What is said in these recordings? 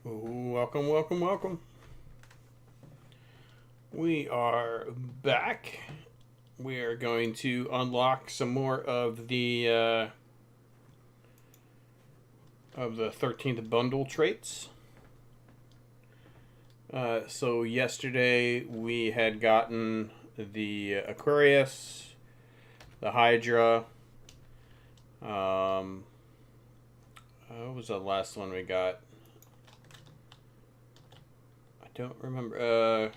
Welcome, welcome, welcome. We are back. We are going to unlock some more of the 13th bundle traits. So yesterday we had gotten the Aquarius, the Hydra. What was the last one we got? I don't remember.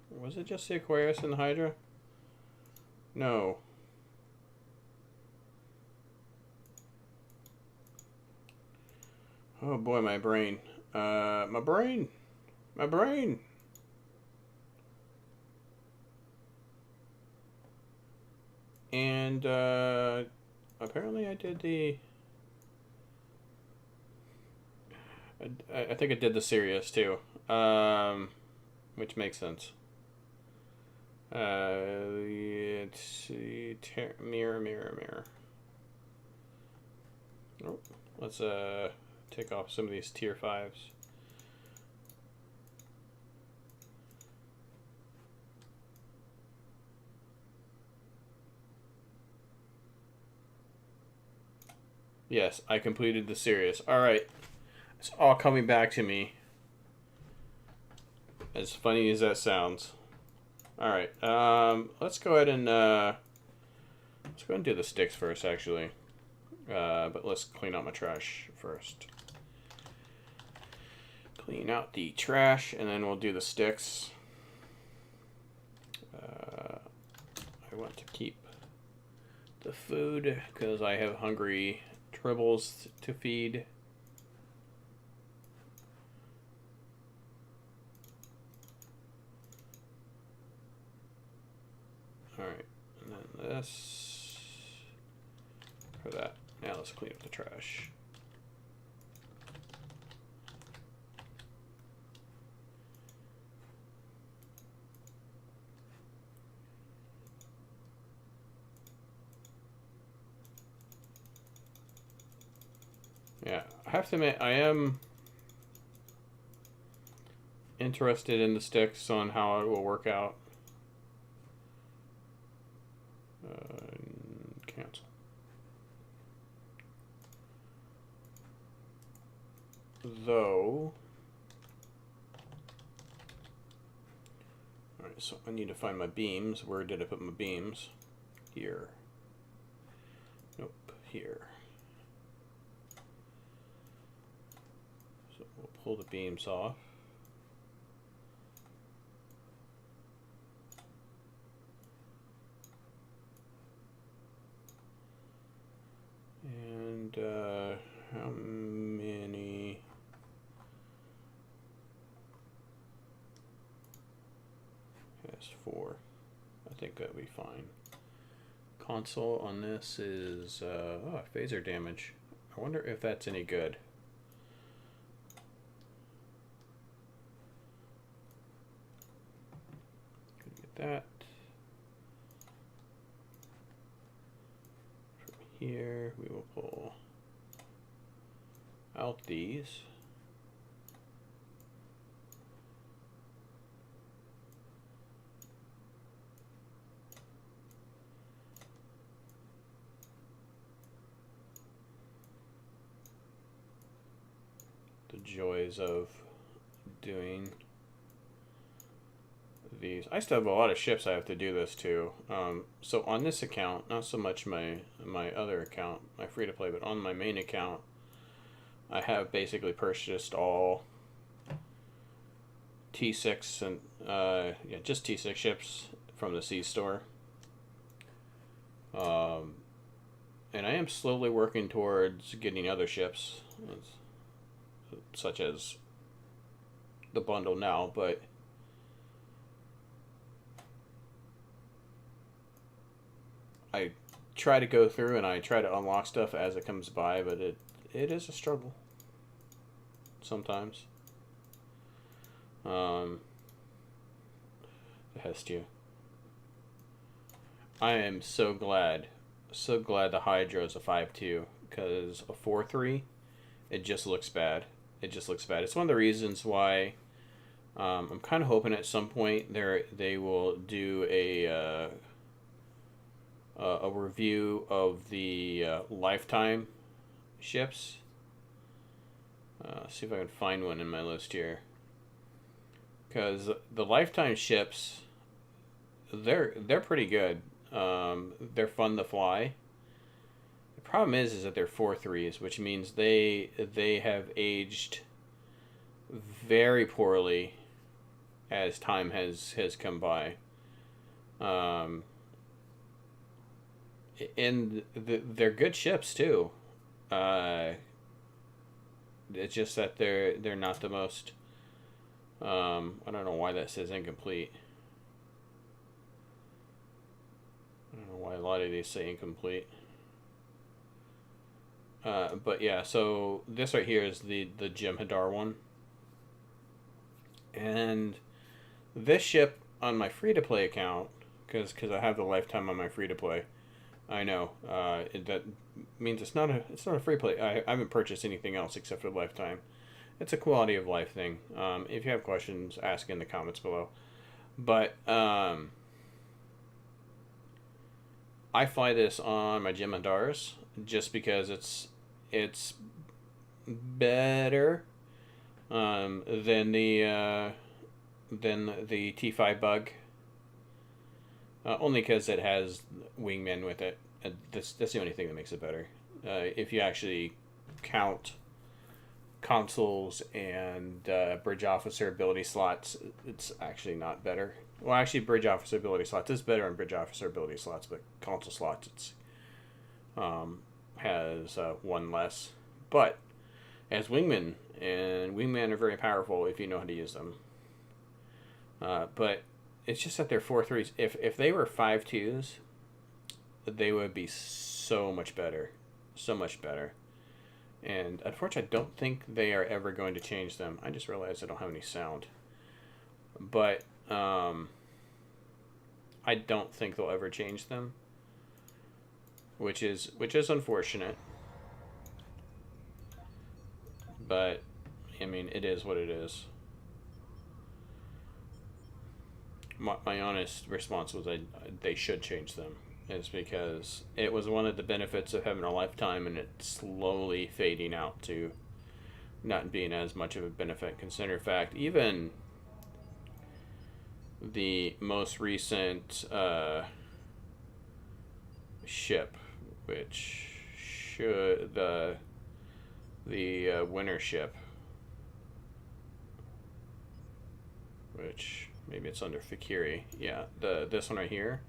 Was it just the Aquarius and the Hydra? No. Oh boy, my brain. My brain. My brain. And apparently I did the. I think I did the Sirius too, which makes sense. Let's see. Mirror, mirror, mirror. Oh, let's take off some of these tier 5s. Yes, I completed the Sirius. Alright. It's all coming back to me. As funny as that sounds. Alright. Let's go ahead and do the sticks first, actually. But let's clean out my trash first. Clean out the trash, and then we'll do the sticks. I want to keep the food because I have hungry tribbles to feed. Alright, and then this for that. Now let's clean up the trash. Yeah, I have to admit, I am interested in the sticks on how it will work out. Cancel. Though, alright, so I need to find my beams. Where did I put my beams? Here. Nope, here. So we'll pull the beams off. And how many? Yes, 4. I think that'll be fine. Console on this is phaser damage. I wonder if that's any good. Get that. Here we will pull out these. The joys of doing these. I still have a lot of ships I have to do this to. So on this account, not so much my other account, my free to play, but on my main account, I have basically purchased all T6 and just T6 ships from the C store. And I am slowly working towards getting other ships, such as the bundle now, but I try to go through and I try to unlock stuff as it comes by, but it is a struggle sometimes. Hestia. I am so glad the Hydra is a 5-2 because a 4-3, it just looks bad. it just looks bad. It's one of the reasons why I'm kind of hoping at some point they will do a review of the lifetime ships. See if I can find one in my list here. Because the lifetime ships, they're pretty good. They're fun to fly. The problem is that they're 4.3s, which means they have aged very poorly as time has come by. And they're good ships too. It's just that they're not the most. I don't know why that says incomplete. I don't know why a lot of these say incomplete. But yeah, so this right here is the Jem'Hadar one. And this ship on my free-to-play account, because I have the lifetime on my free-to-play, I know that means it's not a free play. I haven't purchased anything else except for lifetime. It's a quality of life thing. If you have questions, ask in the comments below. But I fly this on my Jem'Hadars just because it's better than the T5 Bug. Only because it has wingmen with it. That's the only thing that makes it better. If you actually count consoles and bridge officer ability slots, it's actually not better. Well, actually, bridge officer ability slots is better on bridge officer ability slots, but console slots it's has one less. But as wingmen, and wingmen are very powerful if you know how to use them. But it's just that they're 4.3s. If they were 5.2s, they would be so much better. So much better. And unfortunately, I don't think they are ever going to change them. I just realized I don't have any sound. But I don't think they'll ever change them. Which is unfortunate. But, I mean, it is what it is. My honest response was they should change them. It's because it was one of the benefits of having a lifetime, and it's slowly fading out to not being as much of a benefit. Consider fact, even the most recent ship, which should the winter ship, which maybe it's under Fikiri. Yeah, this one right here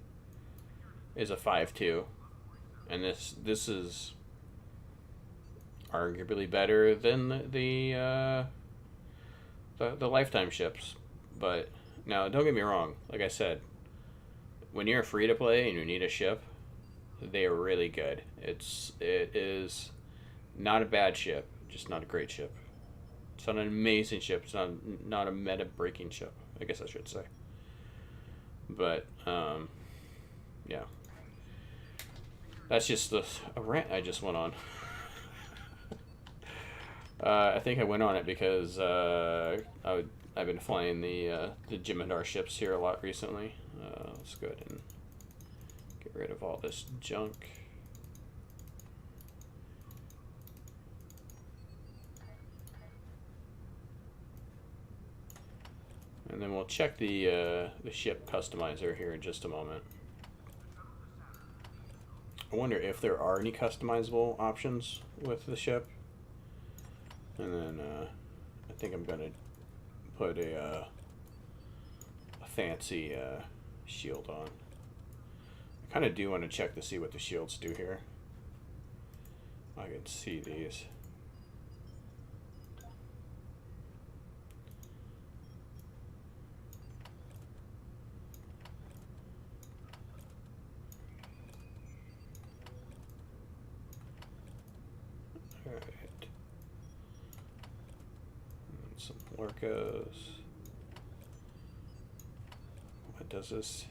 is a 5.2, and this is arguably better than the lifetime ships. But now, don't get me wrong. Like I said, when you're free to play and you need a ship, they are really good. It is not a bad ship, just not a great ship. It's not an amazing ship. It's not a meta breaking ship, I guess I should say. But yeah, that's just a rant I just went on. I think I went on it because I've been flying the Jem'Hadar ships here a lot recently. Let's go ahead and get rid of all this junk. And then we'll check the ship customizer here in just a moment. I wonder if there are any customizable options with the ship. And then I think I'm gonna put a fancy shield on. I kind of do want to check to see what the shields do here. I can see these. Alright. Some Lorcas. What does this?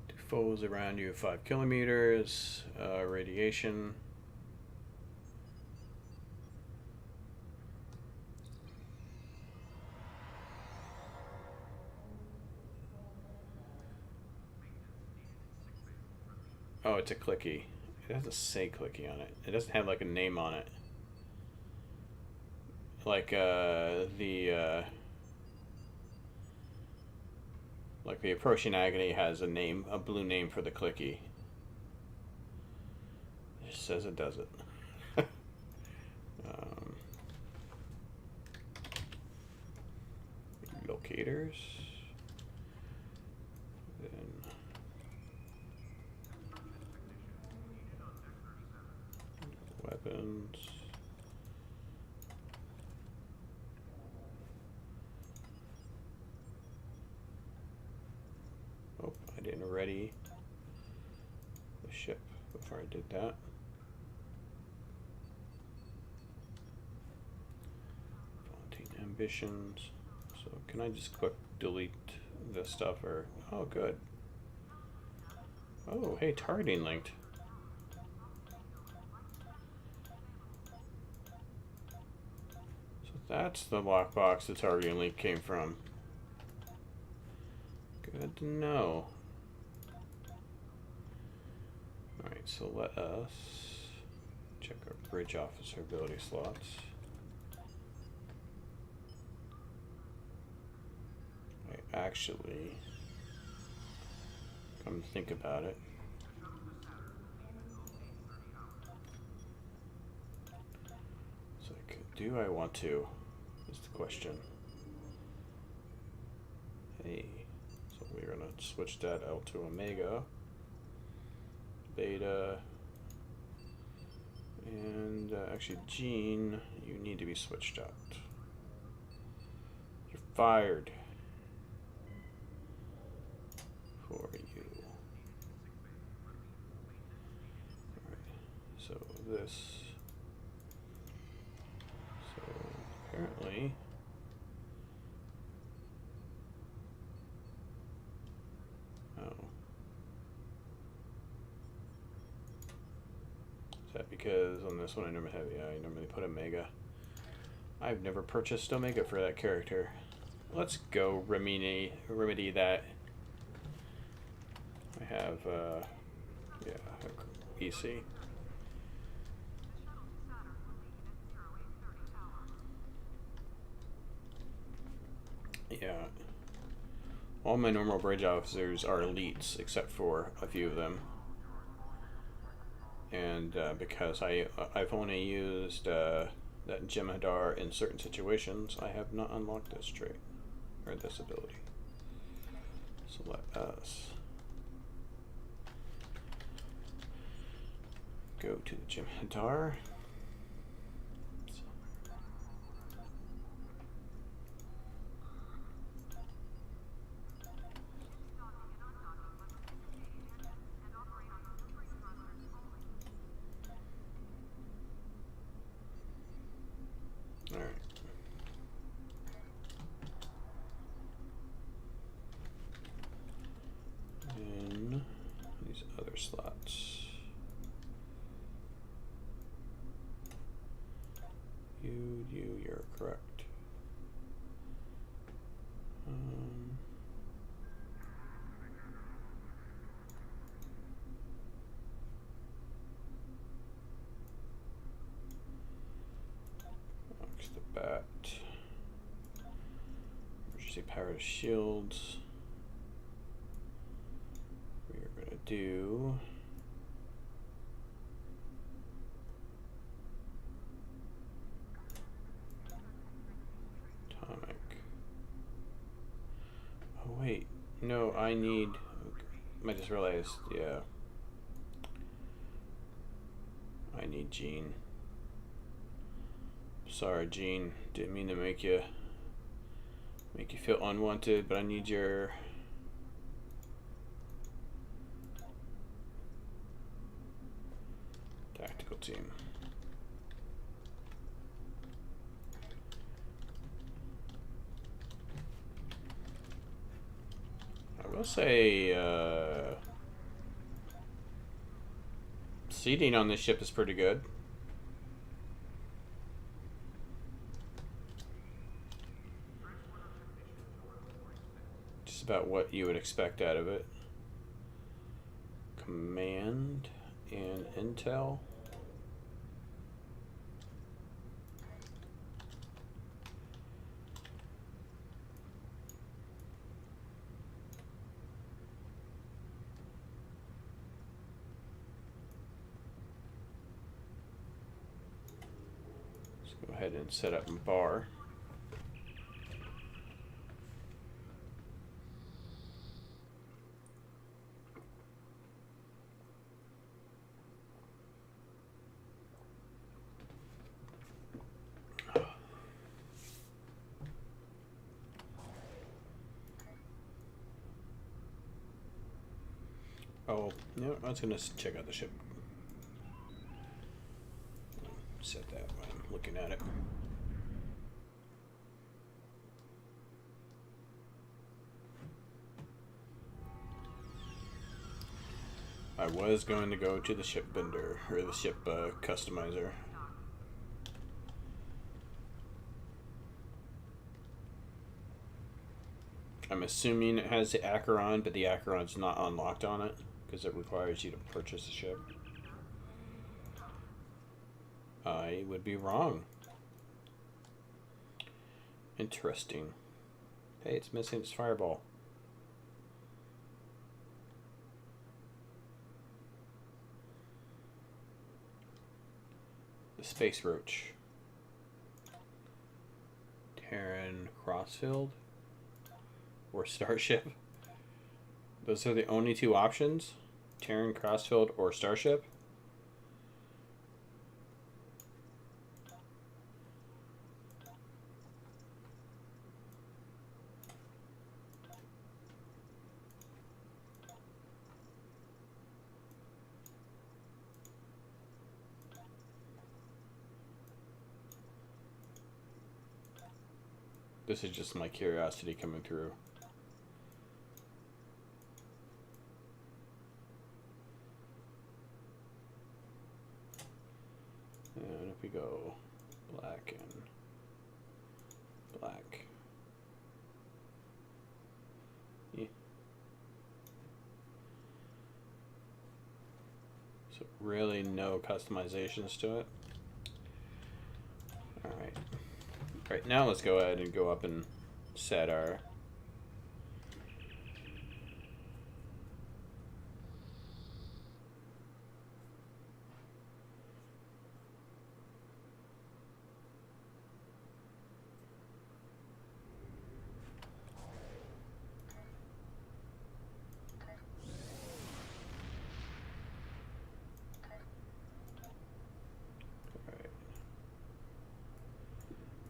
Do foes around you 5 kilometers. Radiation. Oh, it's a clicky. It doesn't say clicky on it. It doesn't have like a name on it. Like the approaching agony has a name, a blue name for the clicky. It says it doesn't. Locators. Then weapons. Oh, I didn't ready the ship before I did that. Fontaine ambitions. So can I just quick delete this stuff or oh good. Oh hey, targeting linked. So that's the lockbox the targeting link came from. Good to know. Alright, so let us check our bridge officer ability slots. I actually, come to think about it, it's like, do I want to, is the question. Hey, so we're gonna switch that out to Omega, Beta, and actually Gene, you need to be switched out. You're fired. For you. Alright, so this. So apparently. Oh. Is that because on this one I normally have, yeah, I normally put Omega. I've never purchased Omega for that character. Let's go remedy that. I have, yeah, EC. Yeah. All my normal bridge officers are elites, except for a few of them. And because I've only used that Jem'Hadar in certain situations, I have not unlocked this trait, or this ability. So let us go to the Jem'Hadar. Alright. In these other slots. You're correct. Box the bat. Emergency power to shields. We are going to do. Oh wait, no, I need, I just realized, yeah. I need Gene. Sorry, Gene, didn't mean to make you feel unwanted, but I need your tactical team. I will say, seating on this ship is pretty good. Just about what you would expect out of it. command and Intel. Let's go ahead and set up bar. Oh, no, I was going to check out the ship. Set that while I'm looking at it. I was going to go to the ship bender, or the ship customizer. I'm assuming it has the Acheron, but the Acheron's not unlocked on it, because it requires you to purchase a ship. I would be wrong. Interesting. Hey, it's missing its fireball. The Space Roach. Terran Crossfield. Or Starship. Those are the only two options. Terran Crossfield or Starship. This is just my curiosity coming through. And if we go black and black. Yeah. So really no customizations to it. Alright. Right, now let's go ahead and go up and set our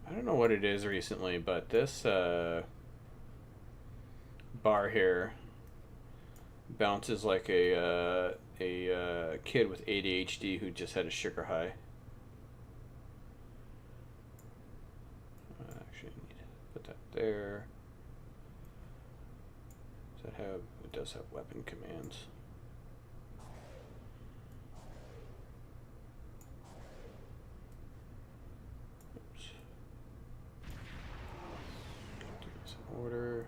I don't know what it is recently, but this bar here bounces like a kid with ADHD who just had a sugar high. Actually, I need to put that there. Does that have? It does have weapon commands. Order.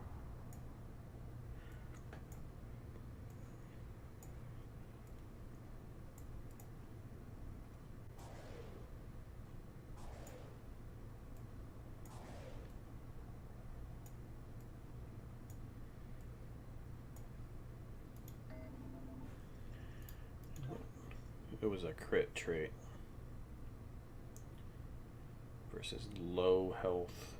It was a crit trait versus low health.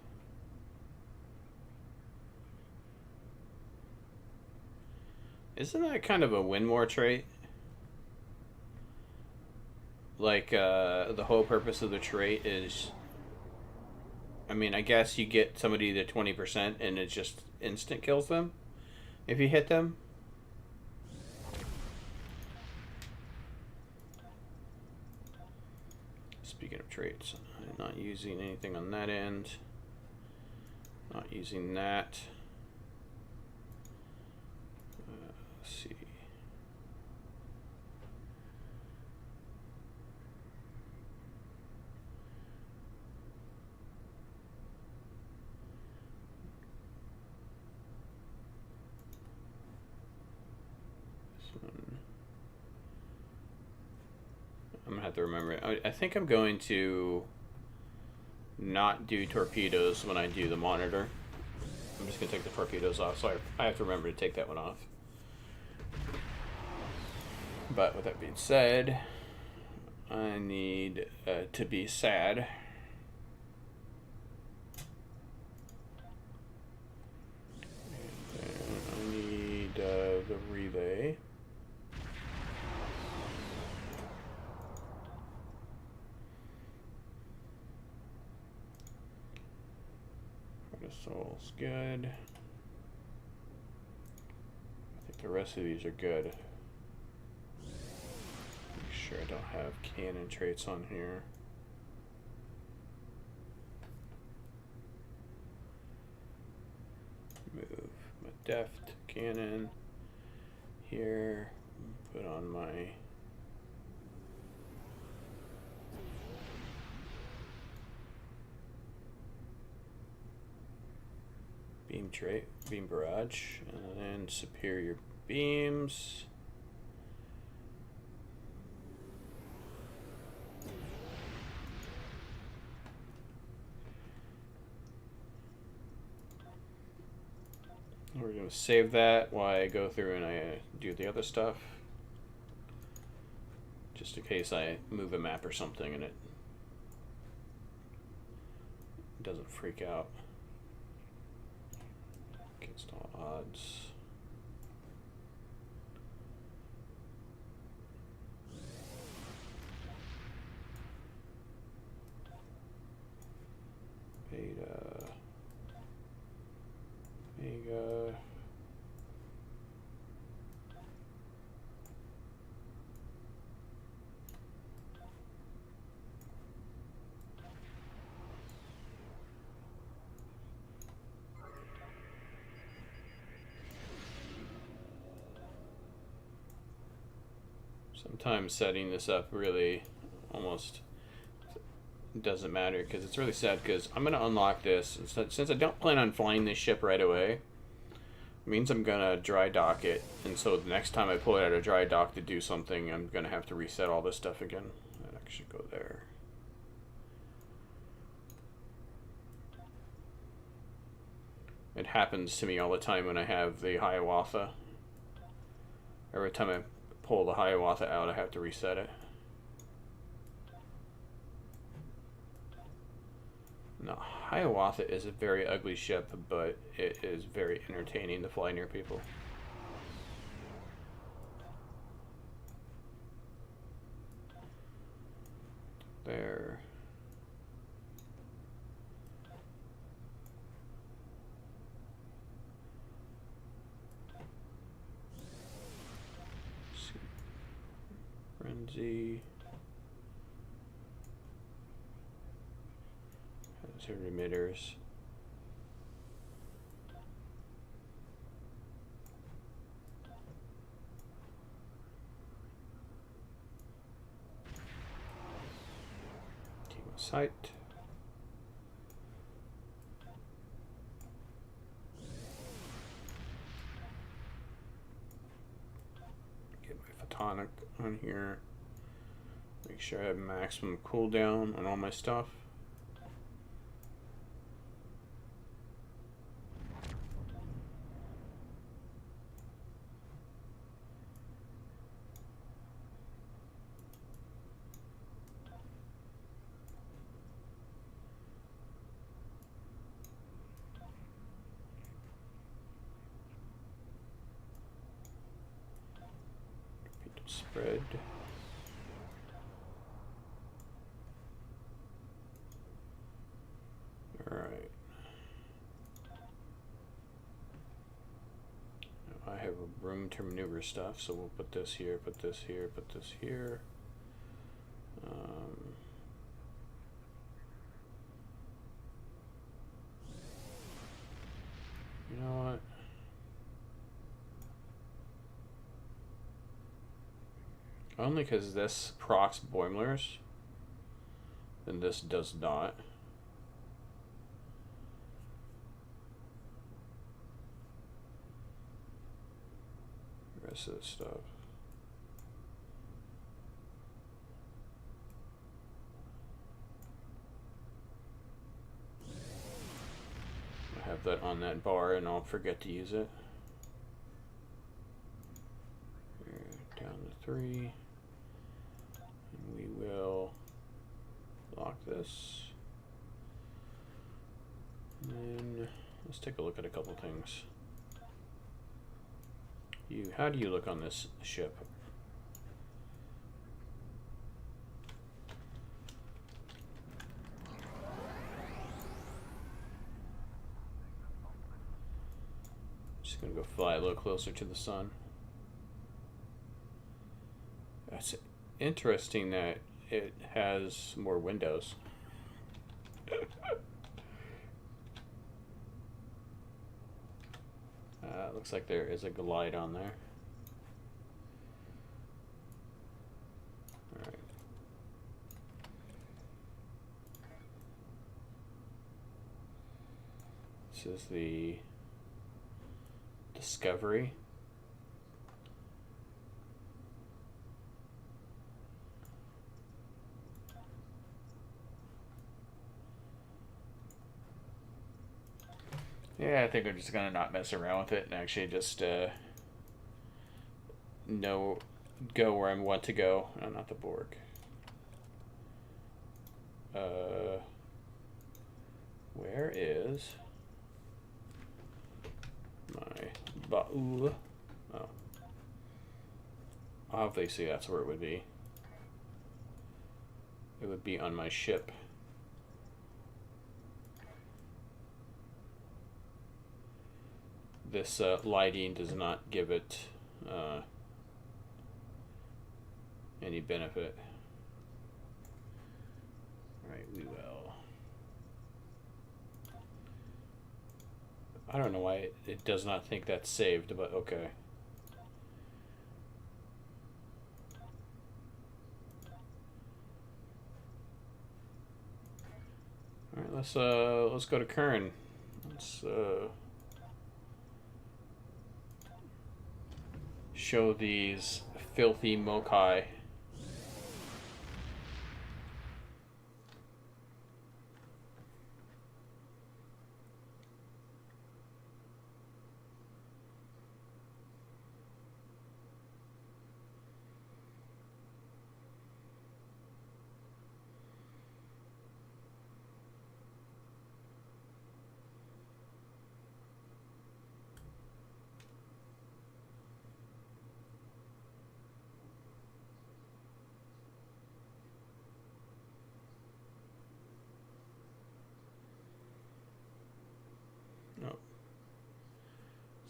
Isn't that kind of a win more trait? Like, the whole purpose of the trait is... I mean, I guess you get somebody to 20% and it just instant kills them if you hit them. Speaking of traits, I'm not using anything on that end. Not using that. Let's see. This one. I'm gonna have to remember it. I think I'm going to not do torpedoes when I do the monitor. I'm just gonna take the torpedoes off, so I have to remember to take that one off. But with that being said, I need to be sad. And I need the relay. Soul's good. I think the rest of these are good. Make sure I don't have cannon traits on here. Move my deft cannon here. Put on my beam trait, beam barrage, and then superior beams. We're going to save that while I go through and I do the other stuff. Just in case I move a map or something and it doesn't freak out. Against all odds. Beta. Omega. Sometimes setting this up really almost doesn't matter because it's really sad because I'm going to unlock this. Since I don't plan on flying this ship right away, it means I'm going to dry dock it. And so the next time I pull it out of dry dock to do something, I'm going to have to reset all this stuff again. That actually go there. It happens to me all the time when I have the Hiawatha. Every time I pull the Hiawatha out, I have to reset it. Now, Hiawatha is a very ugly ship, but it is very entertaining to fly near people. There. Frenzy. Hazard emitters. Keep my sight. Get my photonic on here. Make sure I have maximum cooldown on all my stuff. Spread. Alright. I have room to maneuver stuff, so we'll put this here, put this here, put this here. You know what? Only because this procs boilers, and this does not. The rest of this stuff. have that on that bar and I'll forget to use it. We're down to 3. And we will lock this. And then let's take a look at a couple things. How do you look on this ship? Just gonna go fly a little closer to the sun. That's interesting that it has more windows. Looks like there is a glide on there. All right. This is the Discovery. Yeah, I think I'm just gonna not mess around with it and actually just go where I want to go. No, not the Borg. Where is my Ba'u? Oh, obviously that's where it would be. It would be on my ship. This lighting does not give it any benefit. Alright, we will. I don't know why it does not think that's saved, but okay. Alright, let's go to Kern. Let's show these filthy Mokai.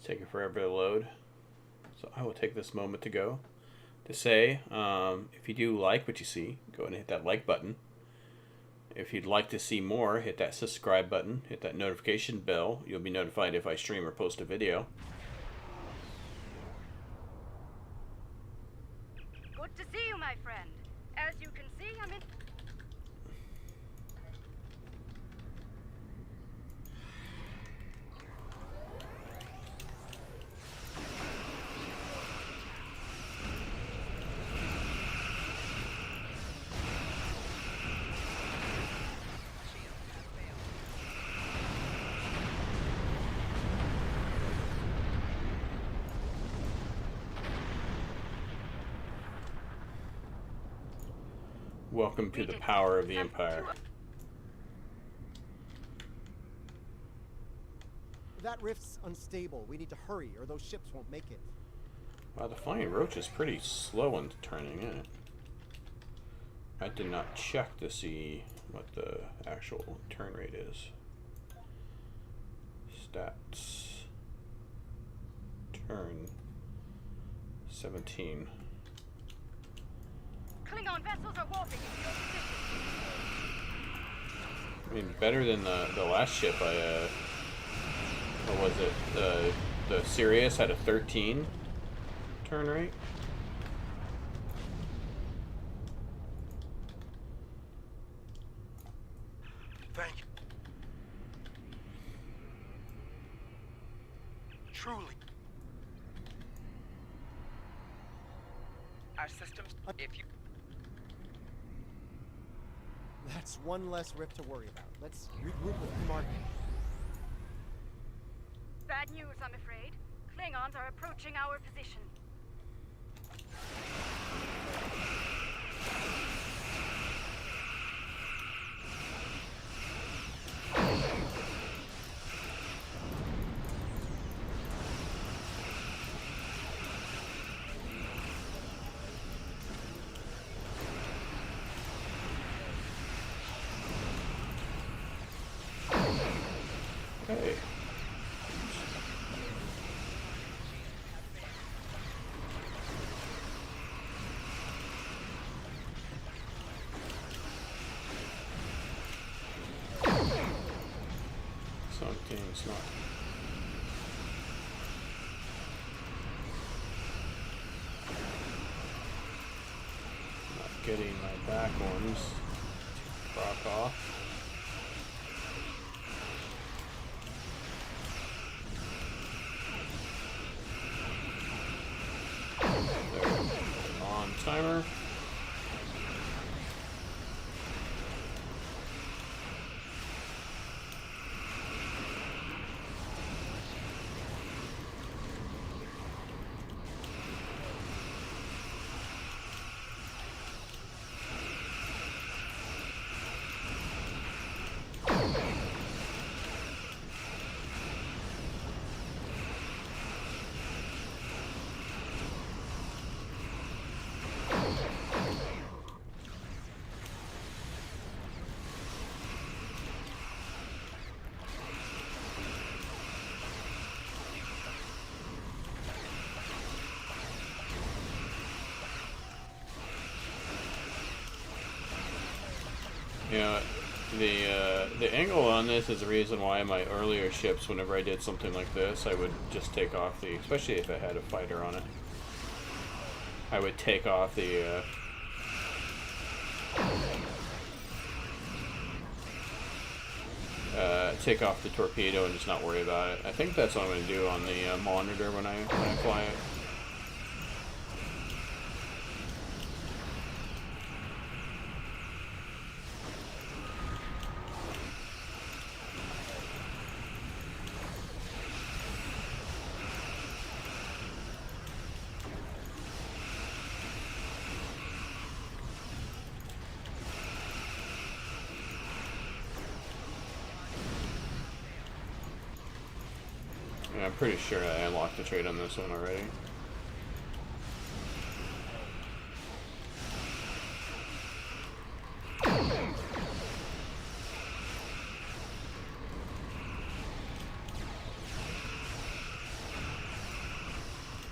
Taking forever to load, so I will take this moment to say if you do like what you see, go ahead and hit that like button. If you'd like to see more, hit that subscribe button, hit that notification bell. You'll be notified if I stream or post a video. Good to see you, my friend. As you can see, I'm in... Welcome to the power of the Empire. That rift's unstable. We need to hurry, or those ships won't make it. Wow, the Flying Roach is pretty slow in turning in. I did not check to see what the actual turn rate is. Stats. Turn. 17. Klingon vessels are warping into your position. I mean, better than the last ship what was it? The Sirius had a 13 turn rate. Thank you. Truly. Our systems, if you... That's one less rift to worry about. Let's regroup with Mark. bad news, I'm afraid. Klingons are approaching our position. Hey. Something's not. Not getting my back ones to proc off. On timer. You know, the angle on this is the reason why my earlier ships, whenever I did something like this, I would just take off the, especially if it had a fighter on it, I would take off the take off the torpedo and just not worry about it. I think that's what I'm going to do on the monitor when I fly it. Yeah, I'm pretty sure I unlocked the trade on this one already.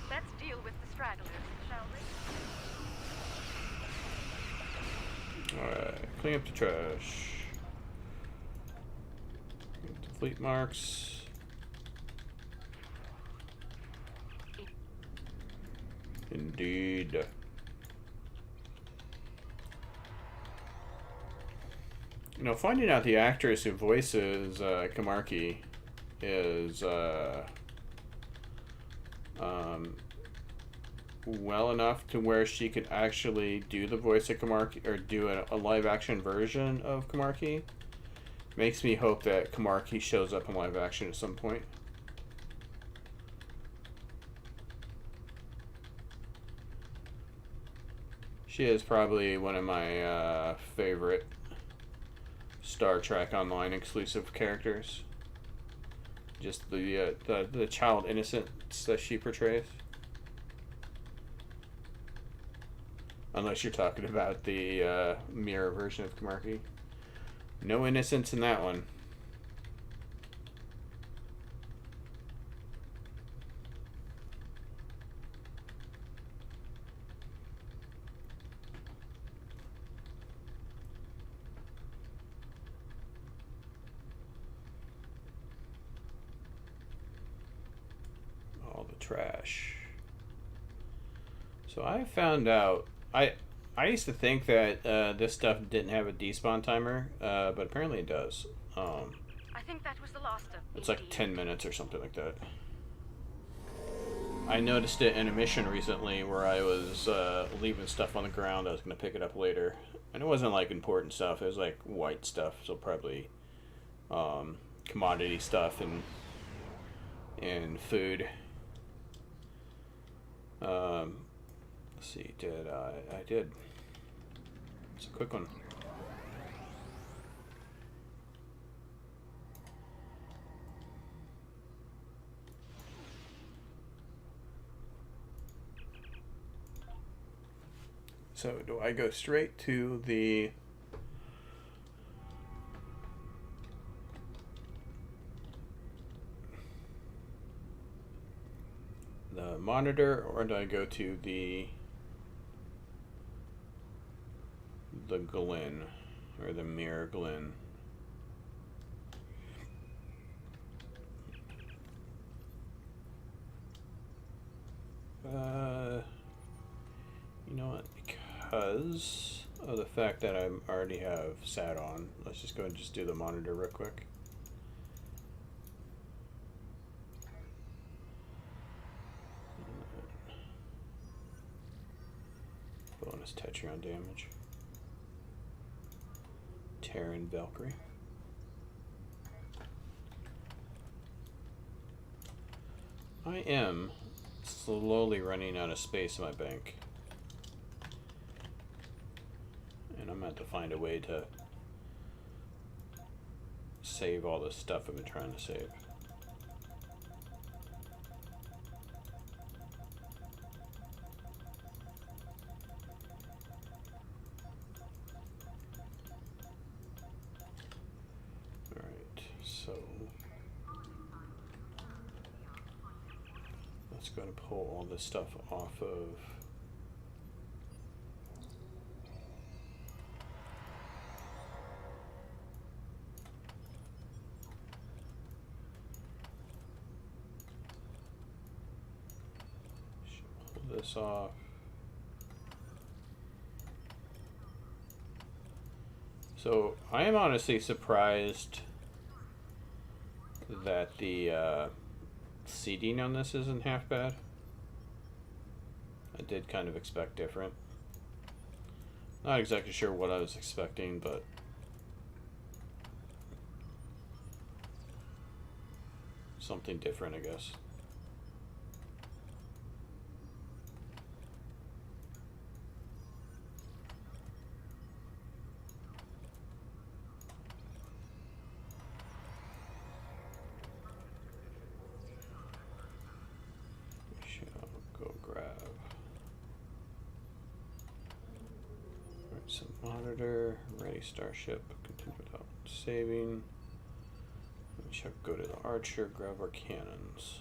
Let's deal with the stragglers, shall we? Alright, clean up the trash. Clean up the fleet marks. Indeed. You know, finding out the actress who voices Kamarki is well enough to where she could actually do the voice of Kamarki, or do a live action version of Kamarki, makes me hope that Kamarki shows up in live action at some point. She is probably one of my favorite Star Trek Online exclusive characters. Just the child innocence that she portrays. Unless you're talking about the mirror version of Kamarki. No innocence in that one. All the trash. So I found out, I used to think that this stuff didn't have a despawn timer, but apparently it does. I think that was the last of It's like 10 minutes or something like that. I noticed it in a mission recently where I was leaving stuff on the ground. I was going to pick it up later. And it wasn't like important stuff. It was like white stuff. So probably commodity stuff and and food. Let's see, did I did. It's a quick one. So do I go straight to the monitor, or do I go to the Glen, or the Mirror Glen? You know what? Because of the fact that I already have sat on, let's just go and just do the monitor real quick. Bonus Tetrion damage. Terran Valkyrie. I am slowly running out of space in my bank. And I'm going to have to find a way to save all this stuff I've been trying to save. Alright, so let's go and pull all this stuff off of this off. So I am honestly surprised that the seating on this isn't half bad. I did kind of expect different. Not exactly sure what I was expecting, but something different, I guess. Monitor, ready starship, continue without saving. We shall go to the archer, grab our cannons.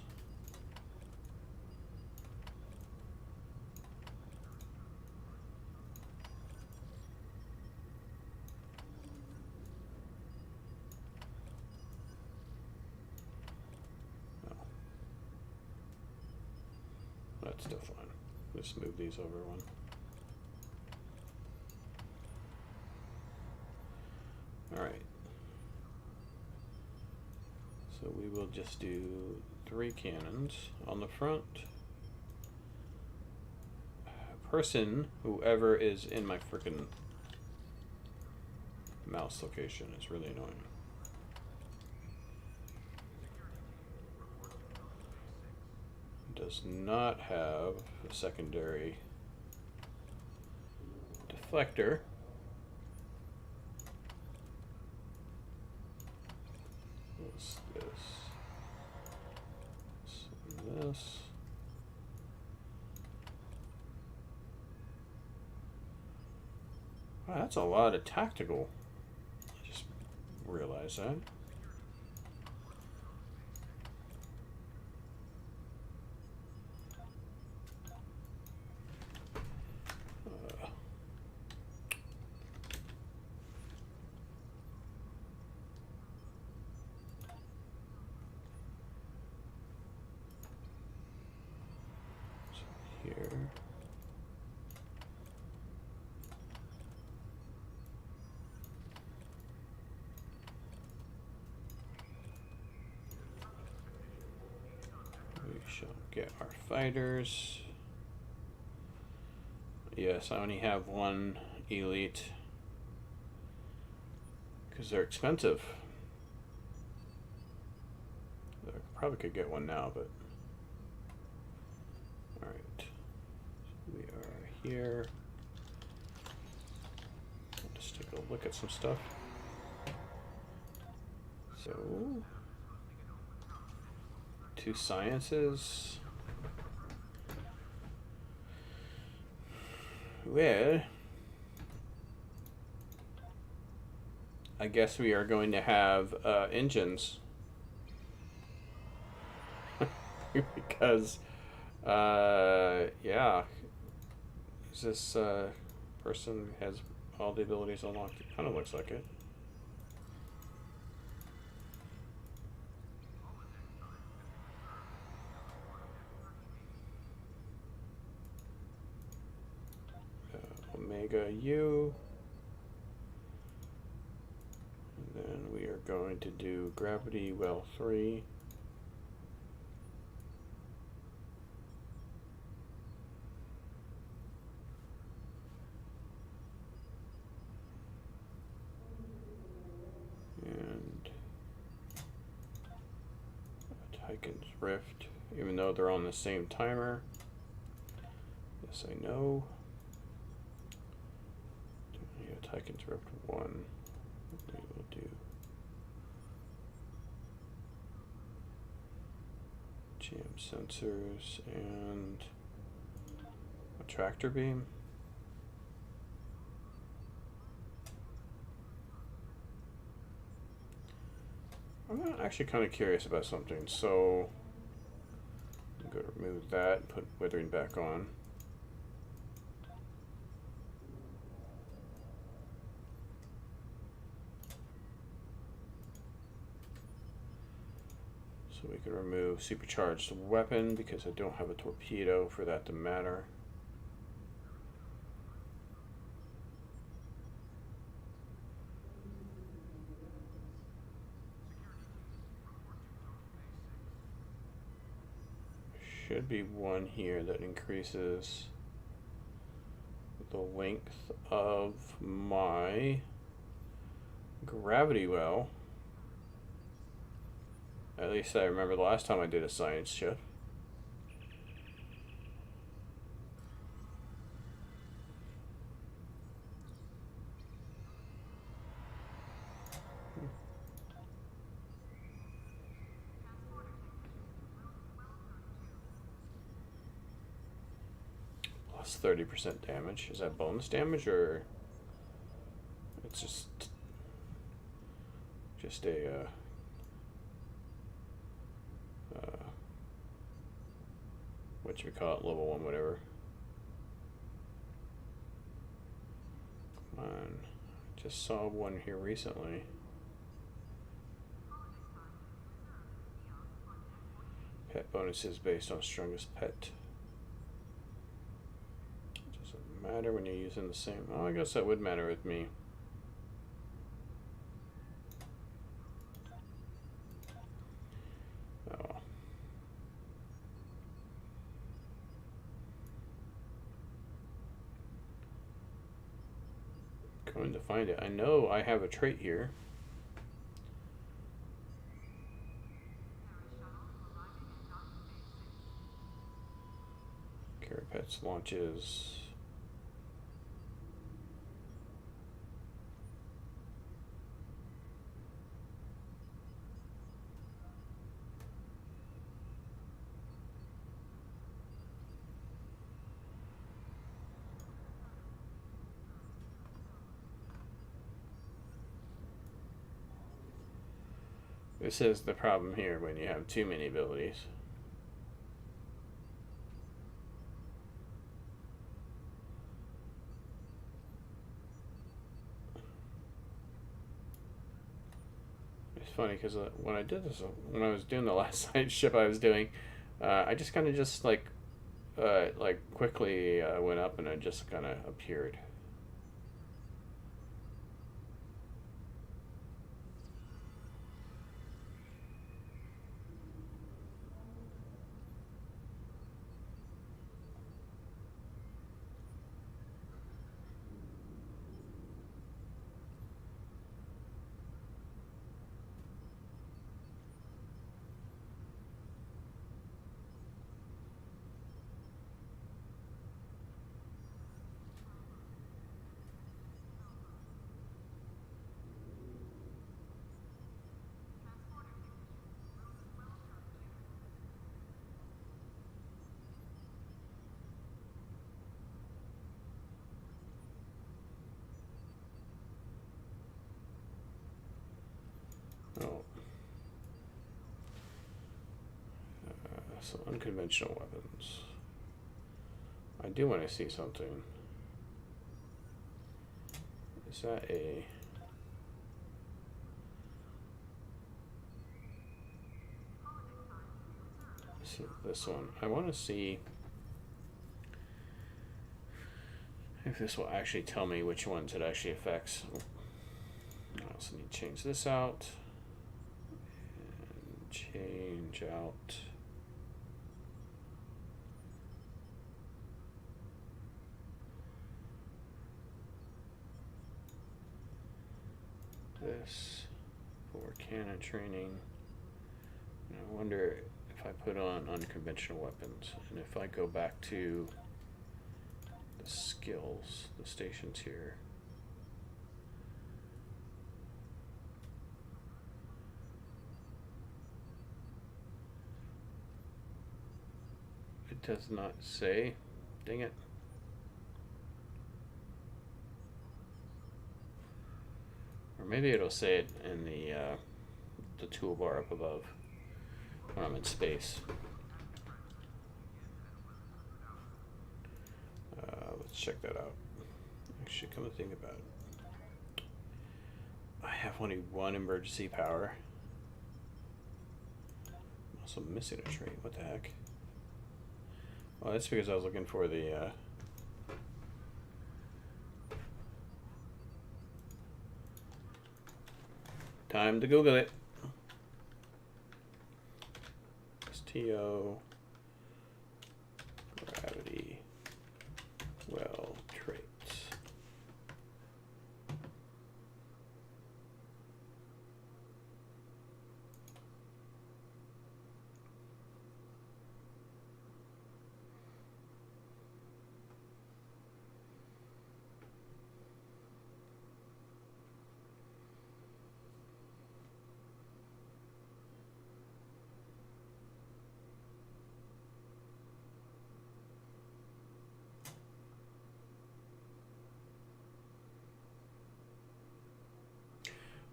No. That's still fine. Let's move these over one. Alright, so we will just do 3 cannons on the front. Person, whoever is in my frickin' mouse location, is really annoying. Does not have a secondary deflector. This. Wow, that's a lot of tactical. I just realized that. Here. We shall get our fighters. Yes, I only have 1 elite because they're expensive. They're Probably could get one now, but all right. We are here. I'll just take a look at some stuff. So, 2 sciences. Well, I guess we are going to have engines. Because, yeah, this person has all the abilities unlocked. It kind of looks like it. Omega U. And then we are going to do Gravity Well 3. And Tychon's Rift, even though they're on the same timer. Yes, I know. Yeah, Tychon's Rift 1. We will do jam sensors and a tractor beam. I'm actually kind of curious about something, so I'm going to remove that and put withering back on. So we can remove supercharged weapon because I don't have a torpedo for that to matter. Should be one here that increases the length of my gravity well. At least I remember the last time I did a science ship. Plus 30% damage. Is that bonus damage or it's just a what you call it, level 1, whatever. Come on. Just saw one here recently. Pet bonuses based on strongest pet. Doesn't matter when you're using the same. Oh, I guess that would matter with me. Oh. Going to find it. I know I have a trait here. Carapets launches. This is the problem here when you have too many abilities. It's funny because when I did this, when I was doing the last science ship I was doing, I just kind of just like quickly went up and it just kind of appeared. So unconventional weapons. I do want to see something. Is that a... So this one. I want to see if this will actually tell me which ones it actually affects. I also need to change this out. And change out... this for cannon training. And I wonder if I put on unconventional weapons, and if I go back to the skills, the stations here. It does not say. Dang it. Or maybe it'll say it in the toolbar up above when I'm in space. Let's check that out. Actually, come to think about it, I have only one emergency power. I'm also missing a trait. What the heck? Well, that's because I was looking for the time to Google it. STO gravity well traits.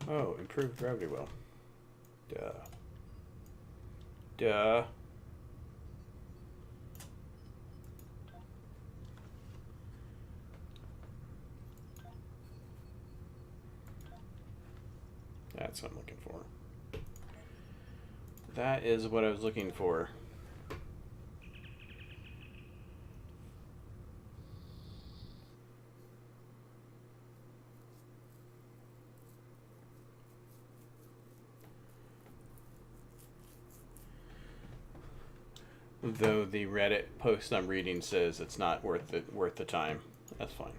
Oh, improved gravity well. Duh. Duh. That's what I'm looking for. That is what I was looking for. Though the Reddit post I'm reading says it's not worth the time. That's fine.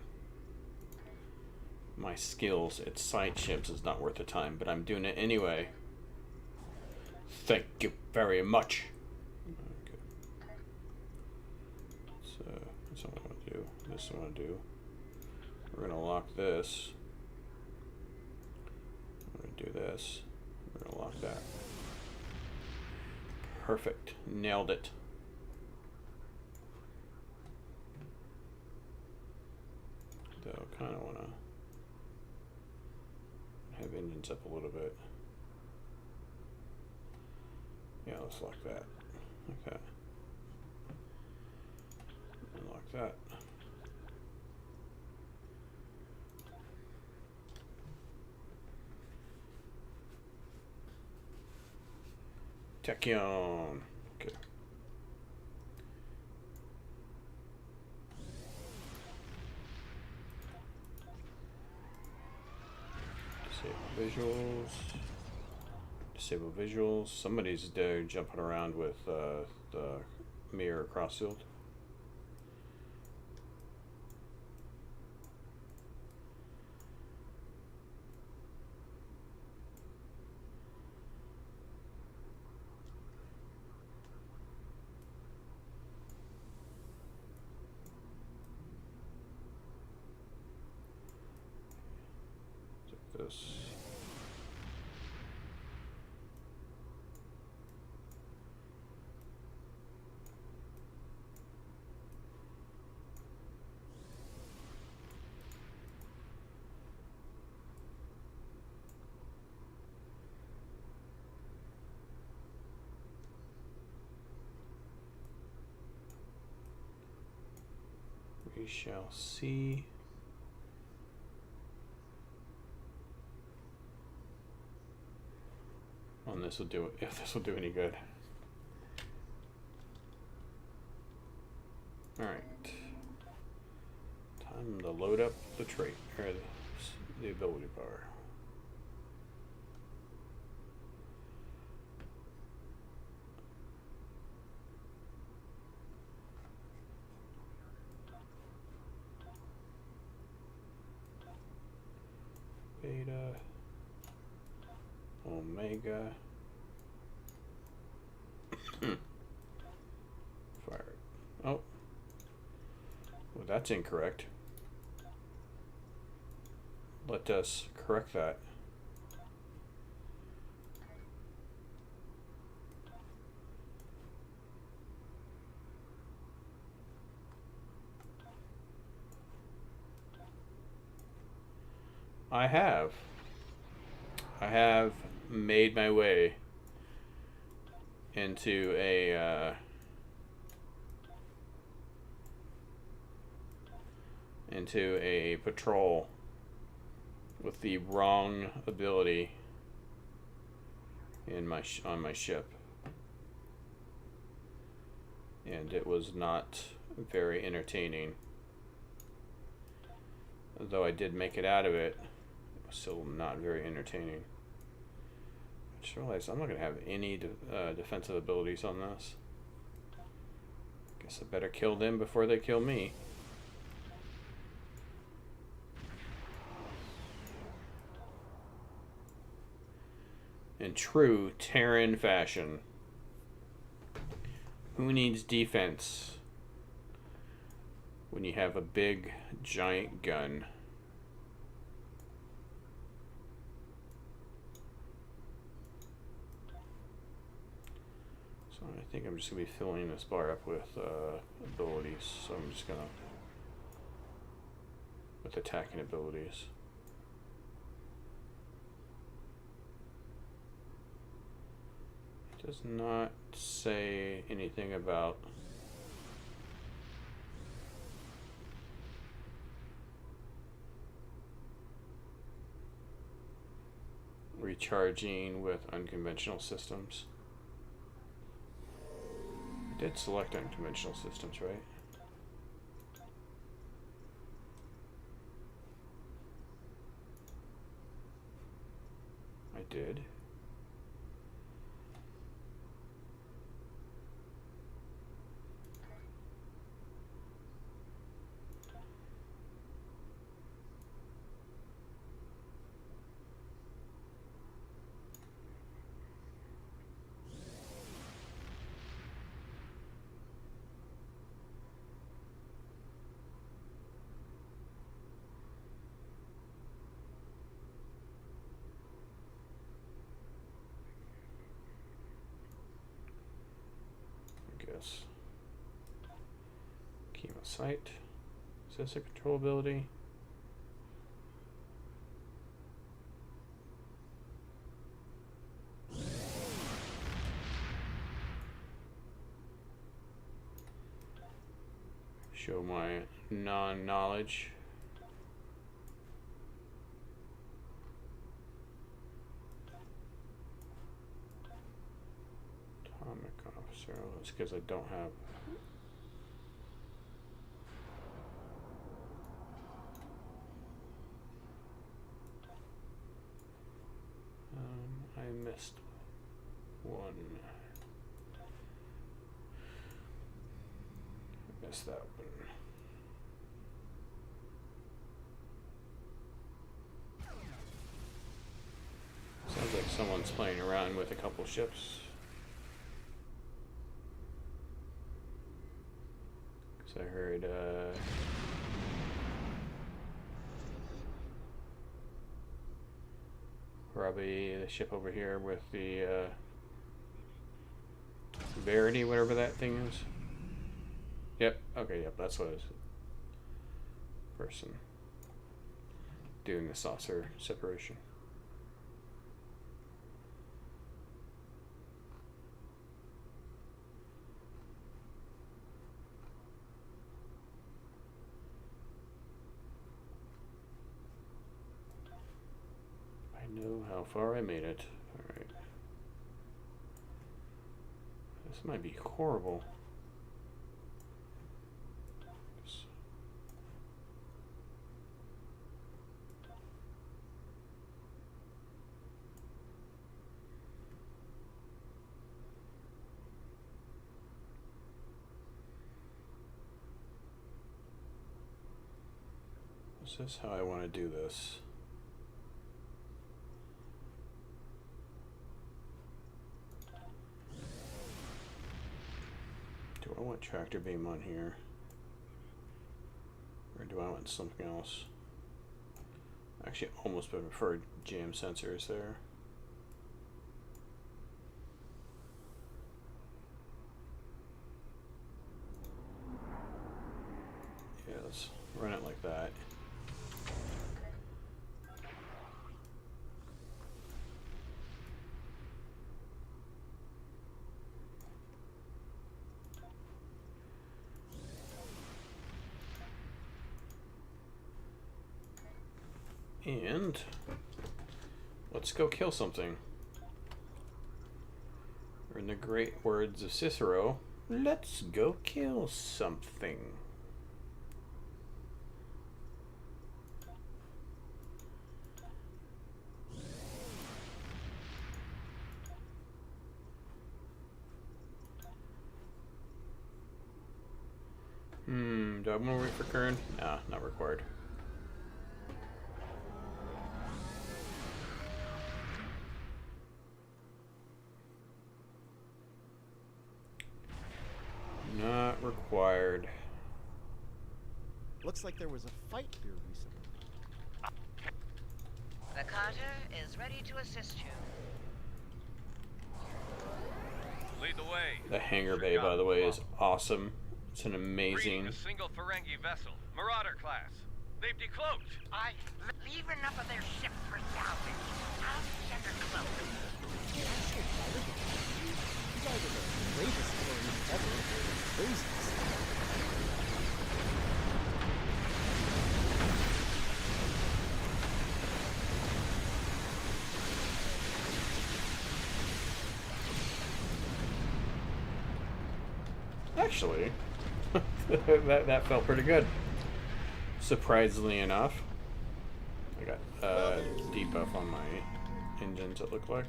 My skills at side ships is not worth the time, but I'm doing it anyway. Thank you very much. Okay. So that's what I want to do. This I want to do. We're gonna lock this. We're gonna do this. We're gonna lock that. Perfect. Nailed it. Though kind of want to have engines up a little bit. Yeah, let's lock that. Okay. And lock that. Tachyon. Okay. Visuals. Disable visuals. Somebody's there jumping around with the mirror cross-sealed. Take this. We shall see. On this will do it, if this will do any good. Alright. Time to load up the trait, or the ability bar. Beta, Omega, fire. Oh, well, that's incorrect. Let us correct that. I have made my way into a patrol with the wrong ability in on my ship, and it was not very entertaining. Though I did make it out of it, it was still not very entertaining. I just realized I'm not going to have any defensive abilities on this. Guess I better kill them before they kill me. In true Terran fashion, who needs defense when you have a big giant gun? So I think I'm just going to be filling this bar up with abilities. So I'm just going to, with attacking abilities. It does not say anything about recharging with unconventional systems. I did select unconventional systems, right? I did. Chemo sight. Is this a control ability? Show my non-knowledge. Atomic officer. That's because I don't have. I missed one. I missed that one. Sounds like someone's playing around with a couple ships. Because I heard probably the ship over here with the Verity, whatever that thing is. Yep, okay, yep, that's what it is. Person doing the saucer separation. know how far I made it. Alright. This might be horrible. Is this how I want to do this? Do I want tractor beam on here? Or do I want something else? Actually, almost prefer jam sensors there. Yeah, let's run it like that. And let's go kill something. Or in the great words of Cicero, let's go kill something. Do I want to wait for Kern? Nah, not required. Not required. Looks like there was a fight here recently. The Carter is ready to assist you. Lead the way. The hangar bay, by the way, is awesome. It's an amazing. A single Ferengi vessel, Marauder class. They've decloaked. Leave enough of their ship for salvage. I'll send her close. You guys are the bravest Marines ever. Crazy. Actually, that felt pretty good. Surprisingly enough, I got debuff on my engines, it looked like.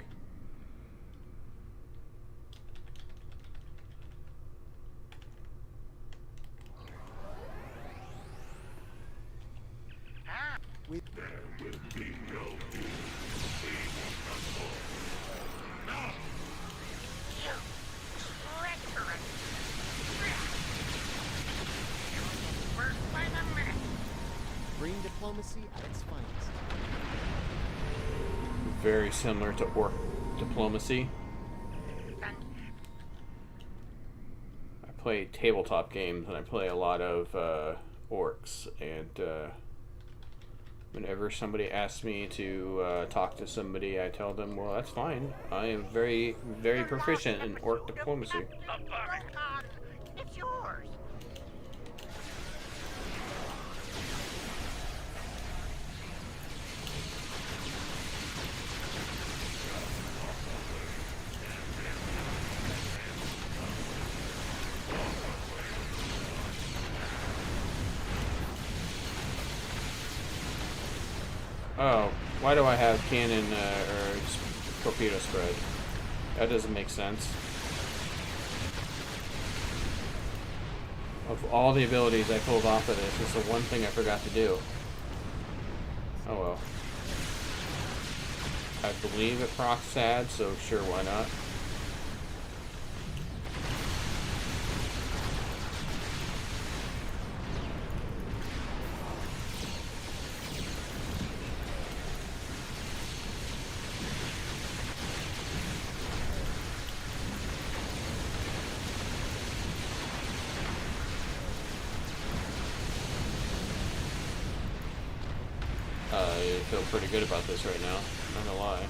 Green diplomacy at its finest. Very similar to orc diplomacy. I play tabletop games and I play a lot of orcs, and whenever somebody asks me to talk to somebody, I tell them, well, that's fine. I am very, very proficient in orc diplomacy. It's yours. Oh, why do I have cannon or torpedo spread? That doesn't make sense. Of all the abilities I pulled off of this, it's the one thing I forgot to do. Oh well. I believe it procs SAD, so sure, why not? I feel pretty good about this right now, not gonna lie.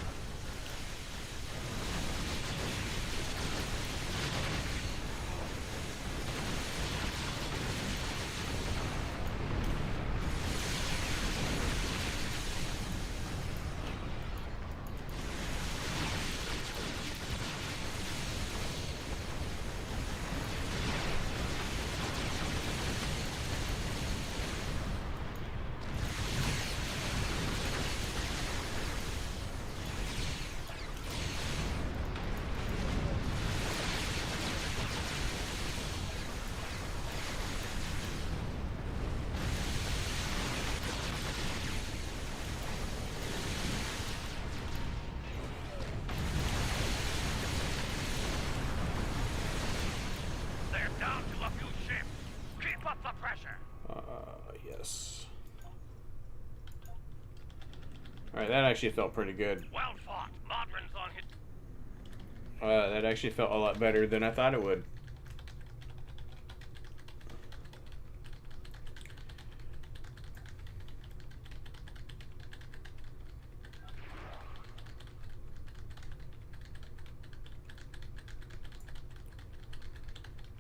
pressure. Yes. Alright, that actually felt pretty good. Well fought. Modron's on his... That actually felt a lot better than I thought it would.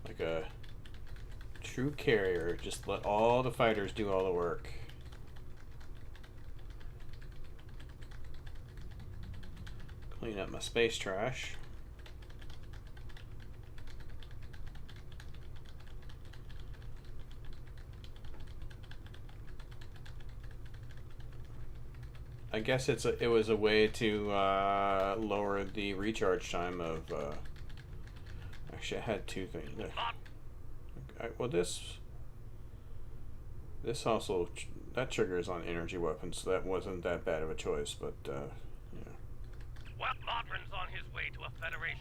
Like a true carrier, just let all the fighters do all the work. Clean up my space trash. I guess it was a way to lower the recharge time of. Actually, I had two things. Well, this also that triggers on energy weapons, so that wasn't that bad of a choice. But yeah. Well, Modron's on his way to a Federation.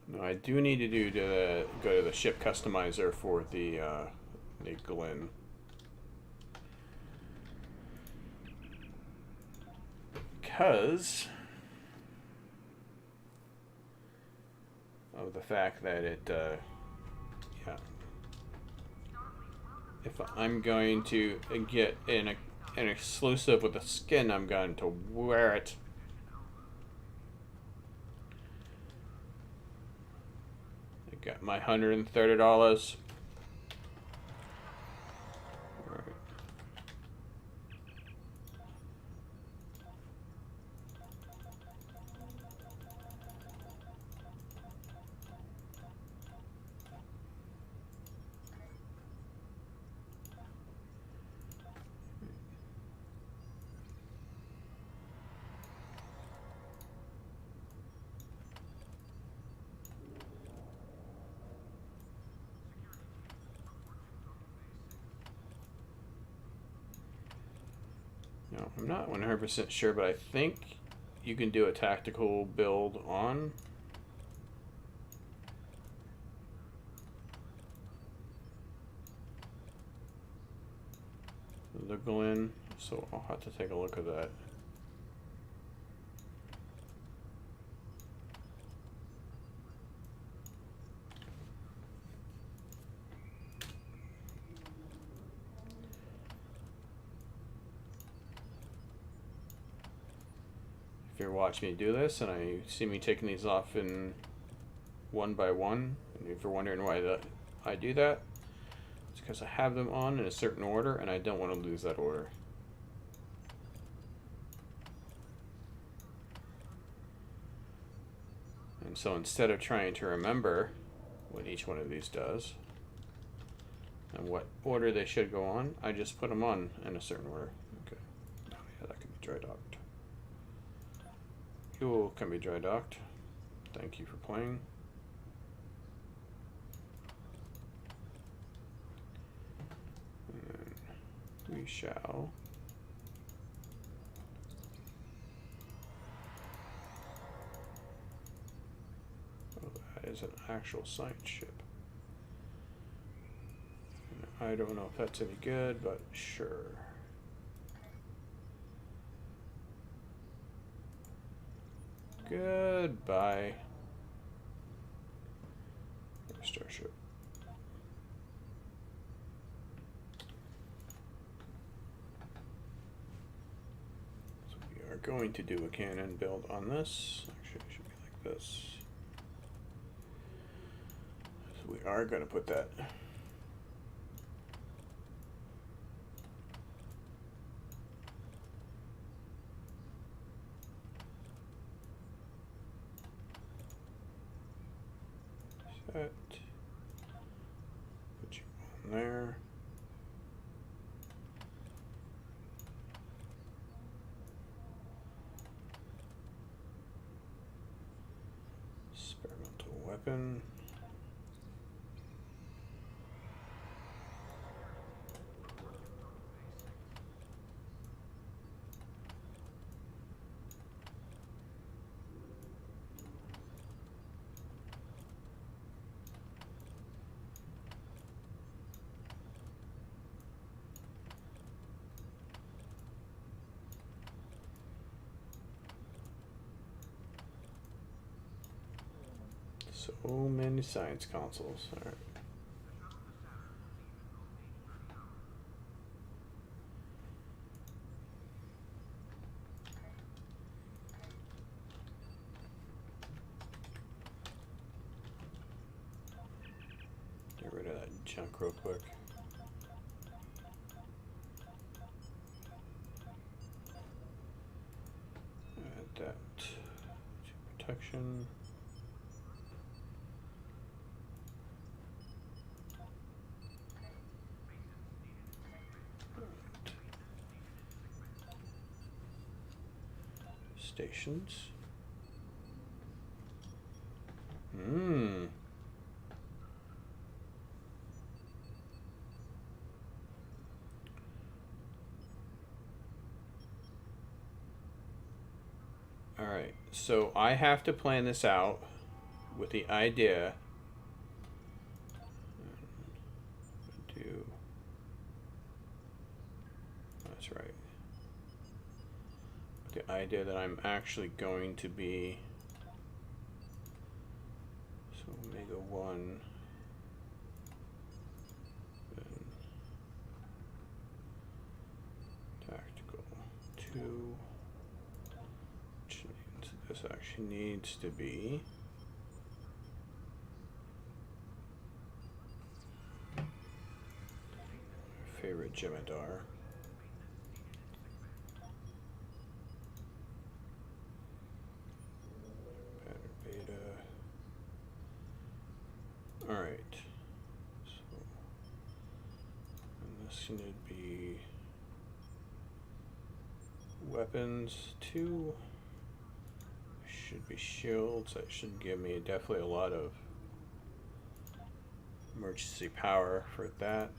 No, I do need to go to the ship customizer for the Glen. Because of the fact that it, yeah. If I'm going to get an exclusive with the skin, I'm going to wear it. I got my $130. No, I'm not 100% sure, but I think you can do a tactical build on. The Glen, so I'll have to take a look at that. If you're watching me do this and I see me taking these off in one by one, and if you're wondering why I do that, it's because I have them on in a certain order and I don't want to lose that order. And so instead of trying to remember what each one of these does and what order they should go on, I just put them on in a certain order. Okay. Oh yeah, that could be dry docked. Fuel can be dry docked. Thank you for playing. And we shall that is an actual science ship. I don't know if that's any good, but sure. Goodbye. Starship. So we are going to do a cannon build on this. Actually, it should be like this. So we are going to put that. Set. Put you on there. Experimental weapon. So many science consoles. All right. Get rid of that junk real quick. Add that to protection. Stations. Alright, so I have to plan this out with the idea. That's right. The idea that I'm actually going to be, so Omega 1, then tactical 2, which means this actually needs to be favorite Jemadar. Alright, so, and this need to be weapons 2, should be shields. That should give me definitely a lot of emergency power for that.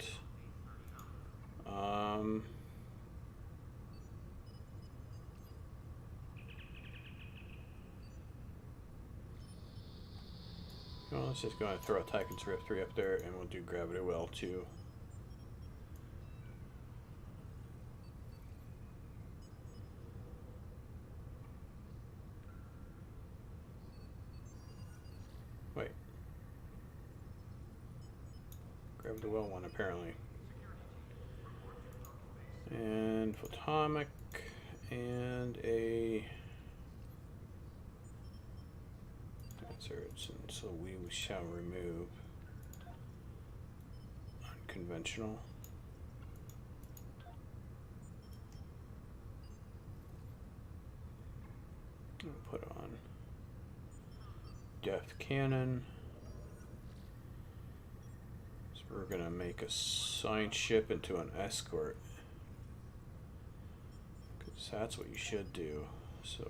Well, let's just go ahead and throw a Titan's Rift 3 up there, and we'll do Gravity Well too. Wait. Gravity Well 1, apparently. And Photomic, and a inserts, and so we shall remove unconventional. We'll put on depth cannon. So we're gonna make a science ship into an escort, because that's what you should do. So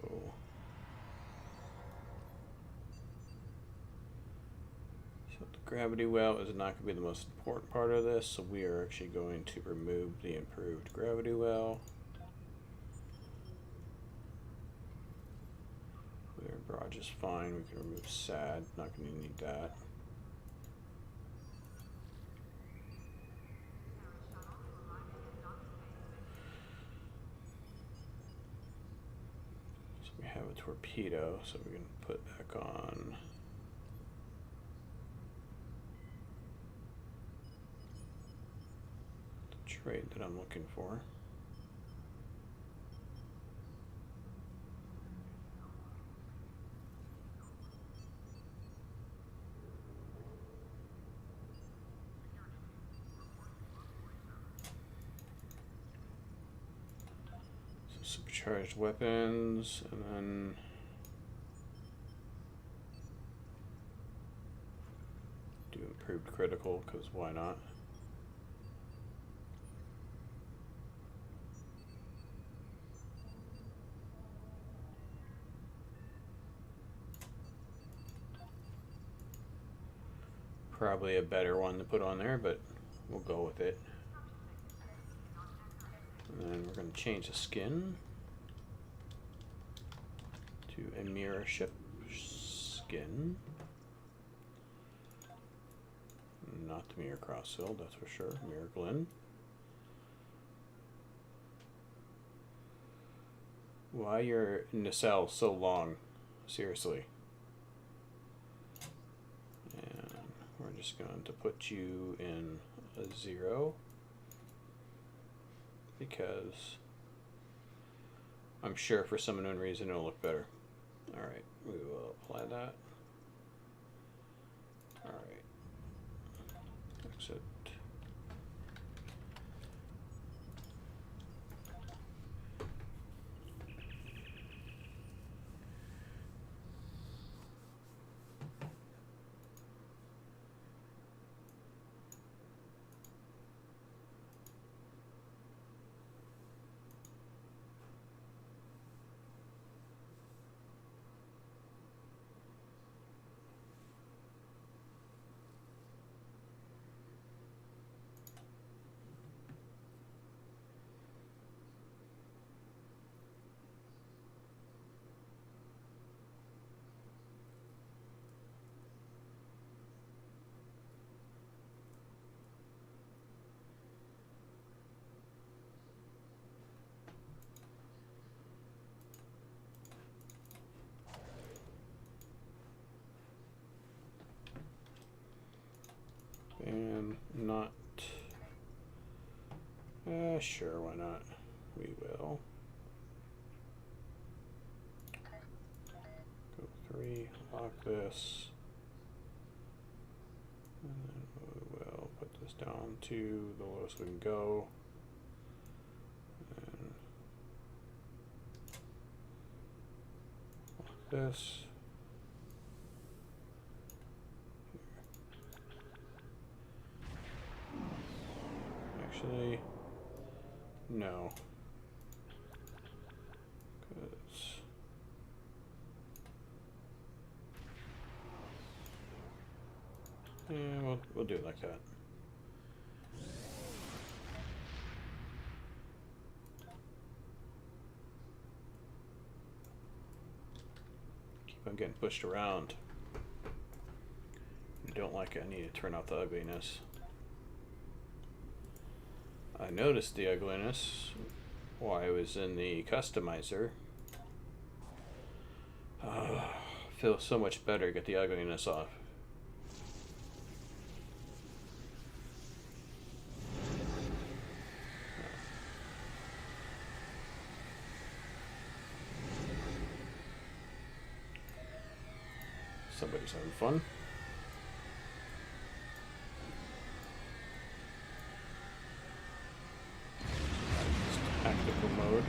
the gravity well is not going to be the most important part of this, so we are actually going to remove the improved gravity well. Clear barrage is fine. We can remove SAD. Not going to need that. So we have a torpedo, so we can put back on. Trait that I'm looking for. So supercharged weapons, and then do improved critical, because why not? Probably a better one to put on there, but we'll go with it. And then we're going to change the skin to a mirror ship skin. Not the mirror crossfield, that's for sure. Mirror Glen. Why your nacelle so long? Seriously. We're just going to put you in a 0 because I'm sure for some unknown reason it'll look better. Alright, we will apply that. Alright. Exit. And not, sure, why not? We will go 3, lock this, and then we will put this down to the lowest we can go, and lock this. Actually, no. Yeah, we'll do it like that. Keep on getting pushed around. I don't like it. I need to turn out the ugliness. I noticed the ugliness while I was in the customizer. Feels so much better to get the ugliness off. Somebody's having fun. Tactical mode.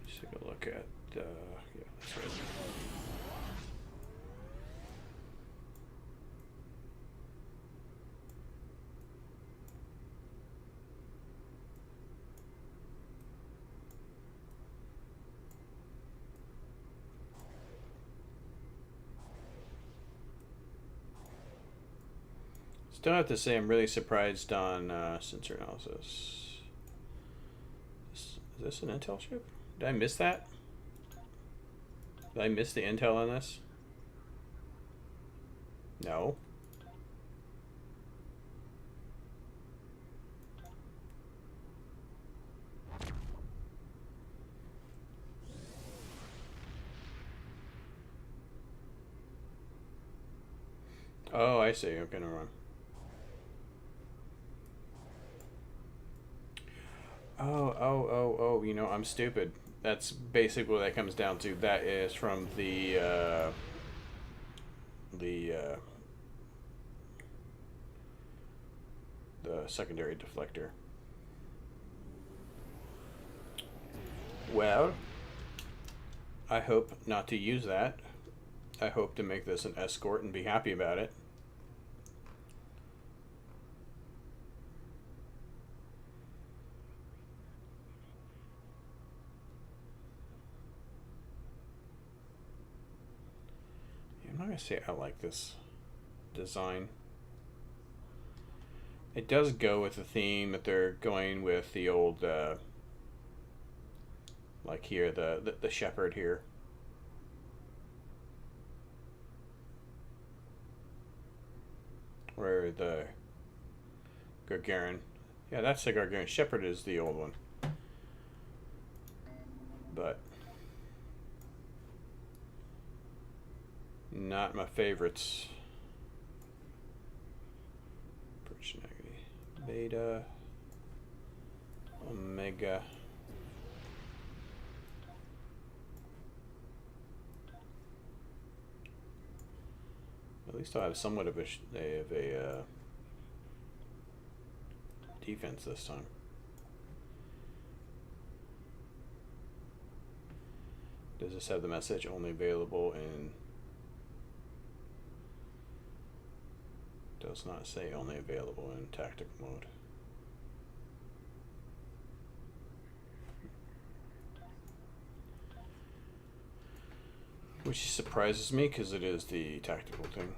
Let's take a look at, yeah, that's right. Still have to say I'm really surprised on sensor analysis. Is this an intel ship? Did I miss that? Did I miss the intel on this? No. Oh, I see. Okay, never mind. Oh, you know, I'm stupid. That's basically what that comes down to. That is from the secondary deflector. Well, I hope not to use that. I hope to make this an escort and be happy about it. I'm not going to say I like this design. It does go with the theme that they're going with, the old, like here, the shepherd here. Or the Gagarin. Yeah, that's the Gagarin. Shepherd is the old one. But not my favorites. Beta, Omega. At least I'll have somewhat of a defense this time. Does this have the message only available in? Does not say only available in tactical mode. Which surprises me because it is the tactical thing.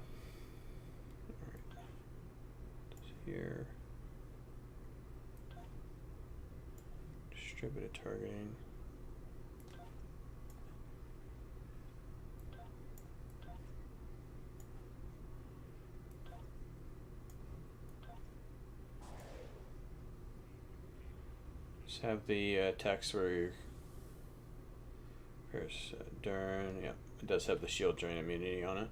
Alright. Here. Distributed targeting. Have the text where there's Dern. Yeah, it does have the shield drain immunity on it.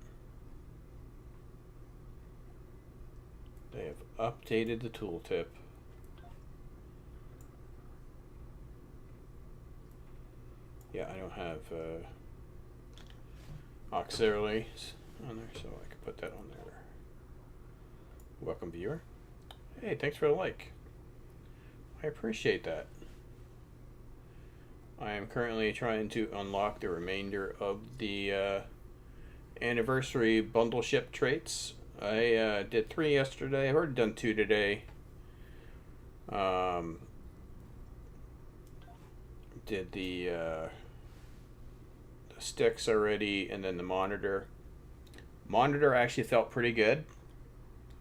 They have updated the tooltip. Yeah, I don't have auxiliaries on there, so I can put that on there. Welcome, viewer. Hey, thanks for the like. I appreciate that. I am currently trying to unlock the remainder of the anniversary bundle ship traits. I did 3 yesterday. I've already done 2 today. Did the sticks already, and then the monitor. Monitor actually felt pretty good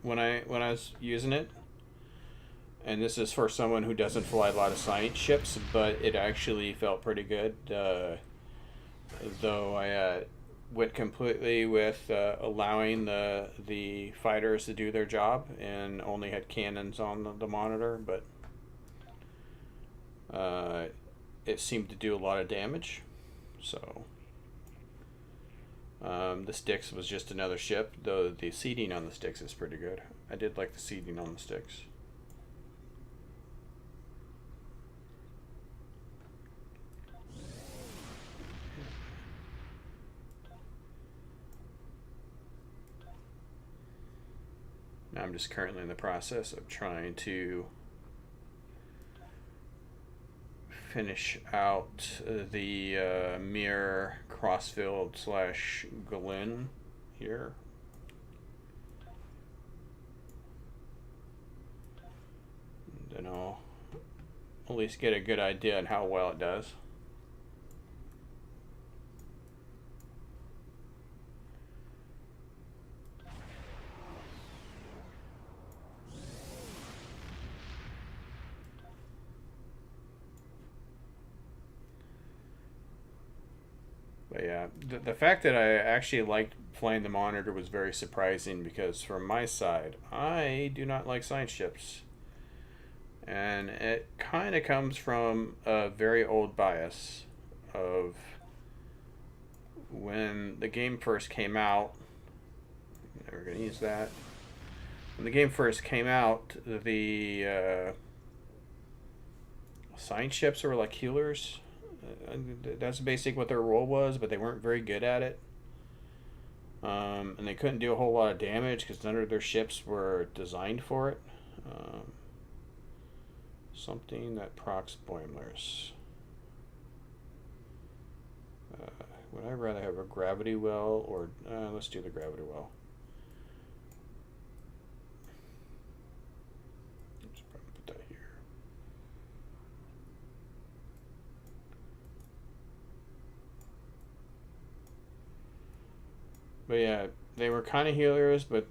when I was using it. And this is for someone who doesn't fly a lot of science ships, but it actually felt pretty good. Though I went completely with allowing the fighters to do their job and only had cannons on the monitor, but it seemed to do a lot of damage. So the sticks was just another ship, though the seating on the sticks is pretty good. I did like the seating on the sticks. Now I'm just currently in the process of trying to finish out the mirror crossfield / Galen here. Then I'll at least get a good idea on how well it does. But yeah, the fact that I actually liked flying the monitor was very surprising, because from my side, I do not like science ships. And it kind of comes from a very old bias of when the game first came out. Never going to use that. When the game first came out, the science ships were like healers. That's basically what their role was, but they weren't very good at it. And they couldn't do a whole lot of damage because none of their ships were designed for it. Something that procs boilers. Would I rather have a gravity well, or let's do the gravity well. Let's probably put that here. But yeah, they were kind of healers, but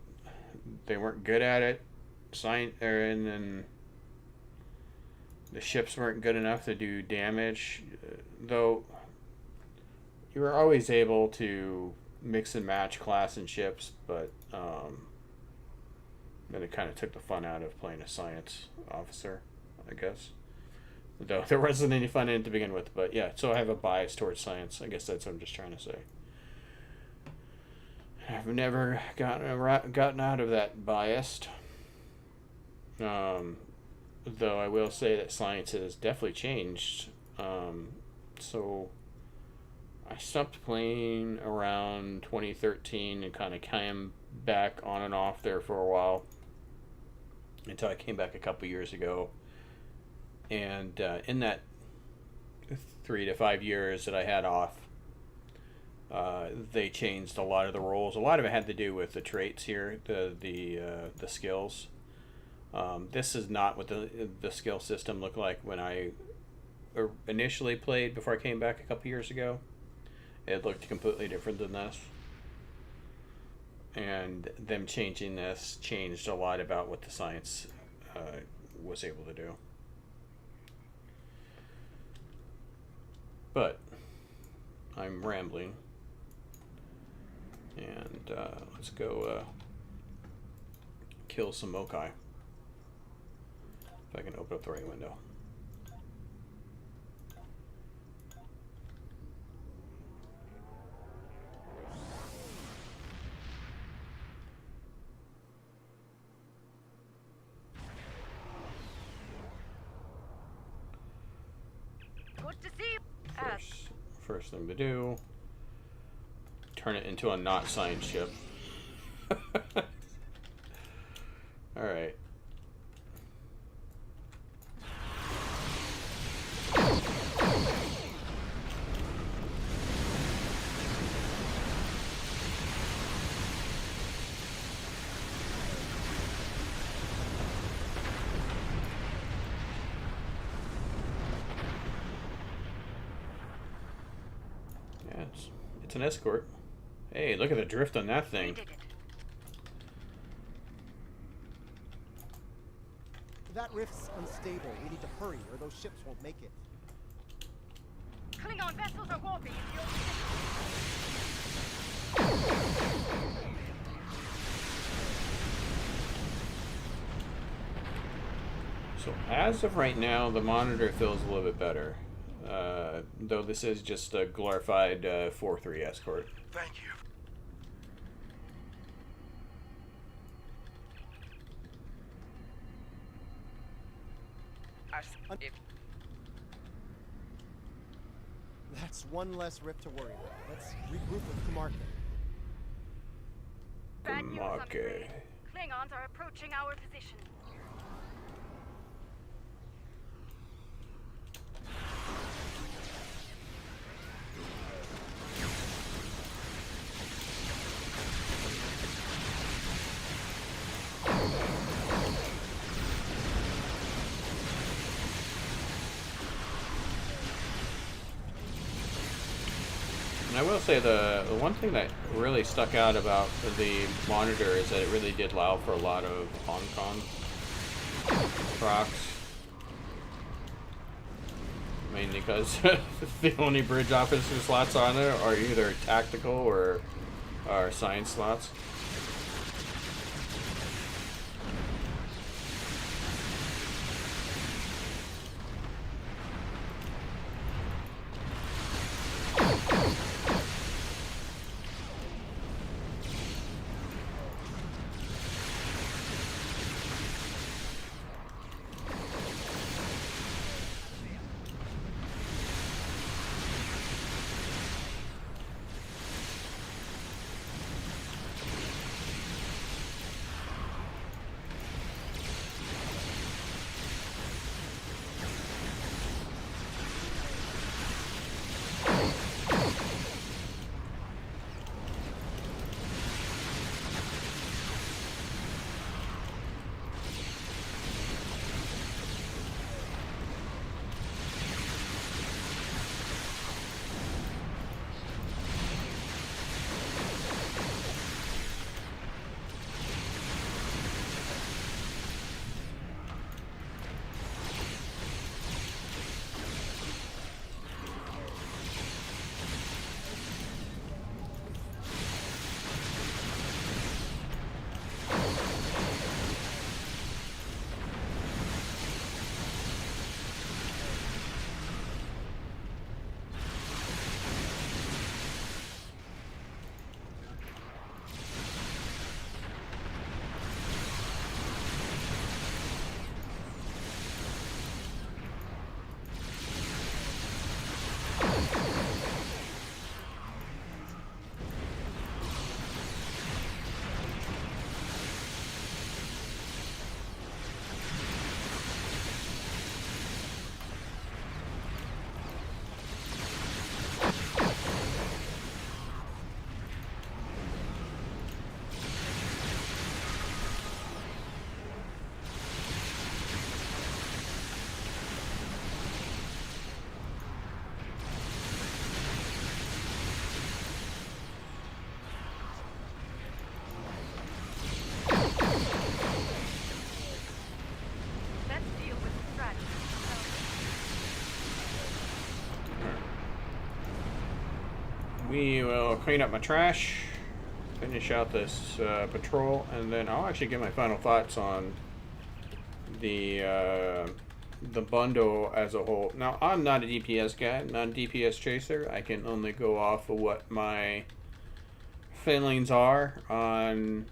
they weren't good at it. And then the ships weren't good enough to do damage, though you were always able to mix and match class and ships, but And it kind of took the fun out of playing a science officer, I guess. Though there wasn't any fun in it to begin with, but yeah, so I have a bias towards science. I guess that's what I'm just trying to say. I've never gotten out of that biased. Though I will say that science has definitely changed. So I stopped playing around 2013 and kind of came back on and off there for a while until I came back a couple years ago. And in that 3 to 5 years that I had off, they changed a lot of the roles. A lot of it had to do with the traits here, the skills. This is not what the skill system looked like when I initially played before I came back a couple years ago. It looked completely different than this. And them changing this changed a lot about what the science was able to do. But I'm rambling. And let's go kill some Mokai. If I can open up the right window. Good to see you. First thing to do, turn it into a not science ship. Alright. Yeah, it's an escort. Hey, look at the drift on that We thing. did it. That rift's unstable. We need to hurry, or those ships won't make it. Klingon vessels are warping into your position. So as of right now, the monitor feels a little bit better. Though this is just a glorified 4-3 escort. Thank you. If That's one less rift to worry about. Let's regroup with Kamarka. Bad news, I'm Okay. afraid. Klingons are approaching our position. And I will say the one thing that really stuck out about the monitor is that it really did allow for a lot of Hong Kong procs. Mainly because the only bridge officer slots on there are either tactical or science slots. we will clean up my trash, finish out this patrol, and then I'll actually get my final thoughts on the bundle as a whole. Now, I'm not a DPS guy, not a DPS chaser. I can only go off of what my feelings are on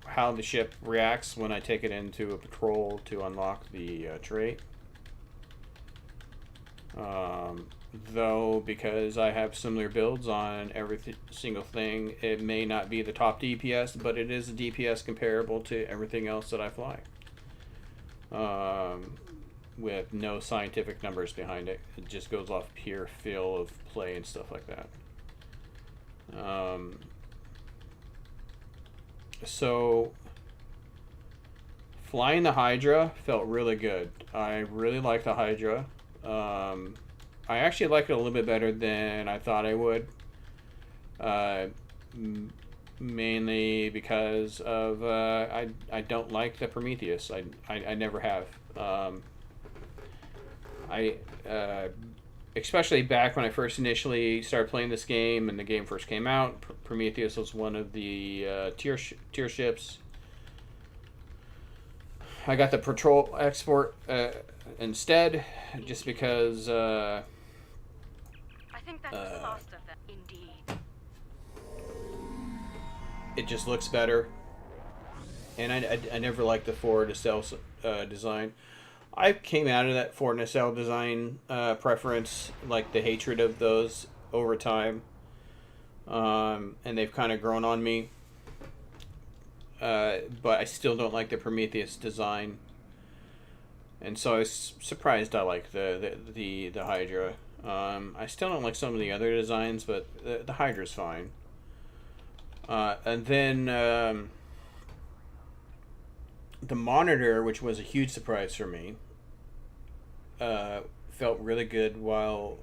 how the ship reacts when I take it into a patrol to unlock the trait. Though, because I have similar builds on every single thing, it may not be the top DPS, but it is a DPS comparable to everything else that I fly. With no scientific numbers behind it. It just goes off pure feel of play and stuff like that. So flying the Hydra felt really good. I really like the Hydra. I actually like it a little bit better than I thought I would. Mainly because of I don't like the Prometheus. I never have. Especially back when I first initially started playing this game and the game first came out, Prometheus was one of the tier ships. I got the patrol export instead, just because. I think that's the last of them. Indeed. It just looks better, and I never liked the Ford nacelle design. I came out of that Ford nacelle design preference, like the hatred of those over time, and they've kind of grown on me. But I still don't like the Prometheus design, and so I was surprised I like the Hydra. I still don't like some of the other designs, but the Hydra's fine. And then the monitor, which was a huge surprise for me, felt really good while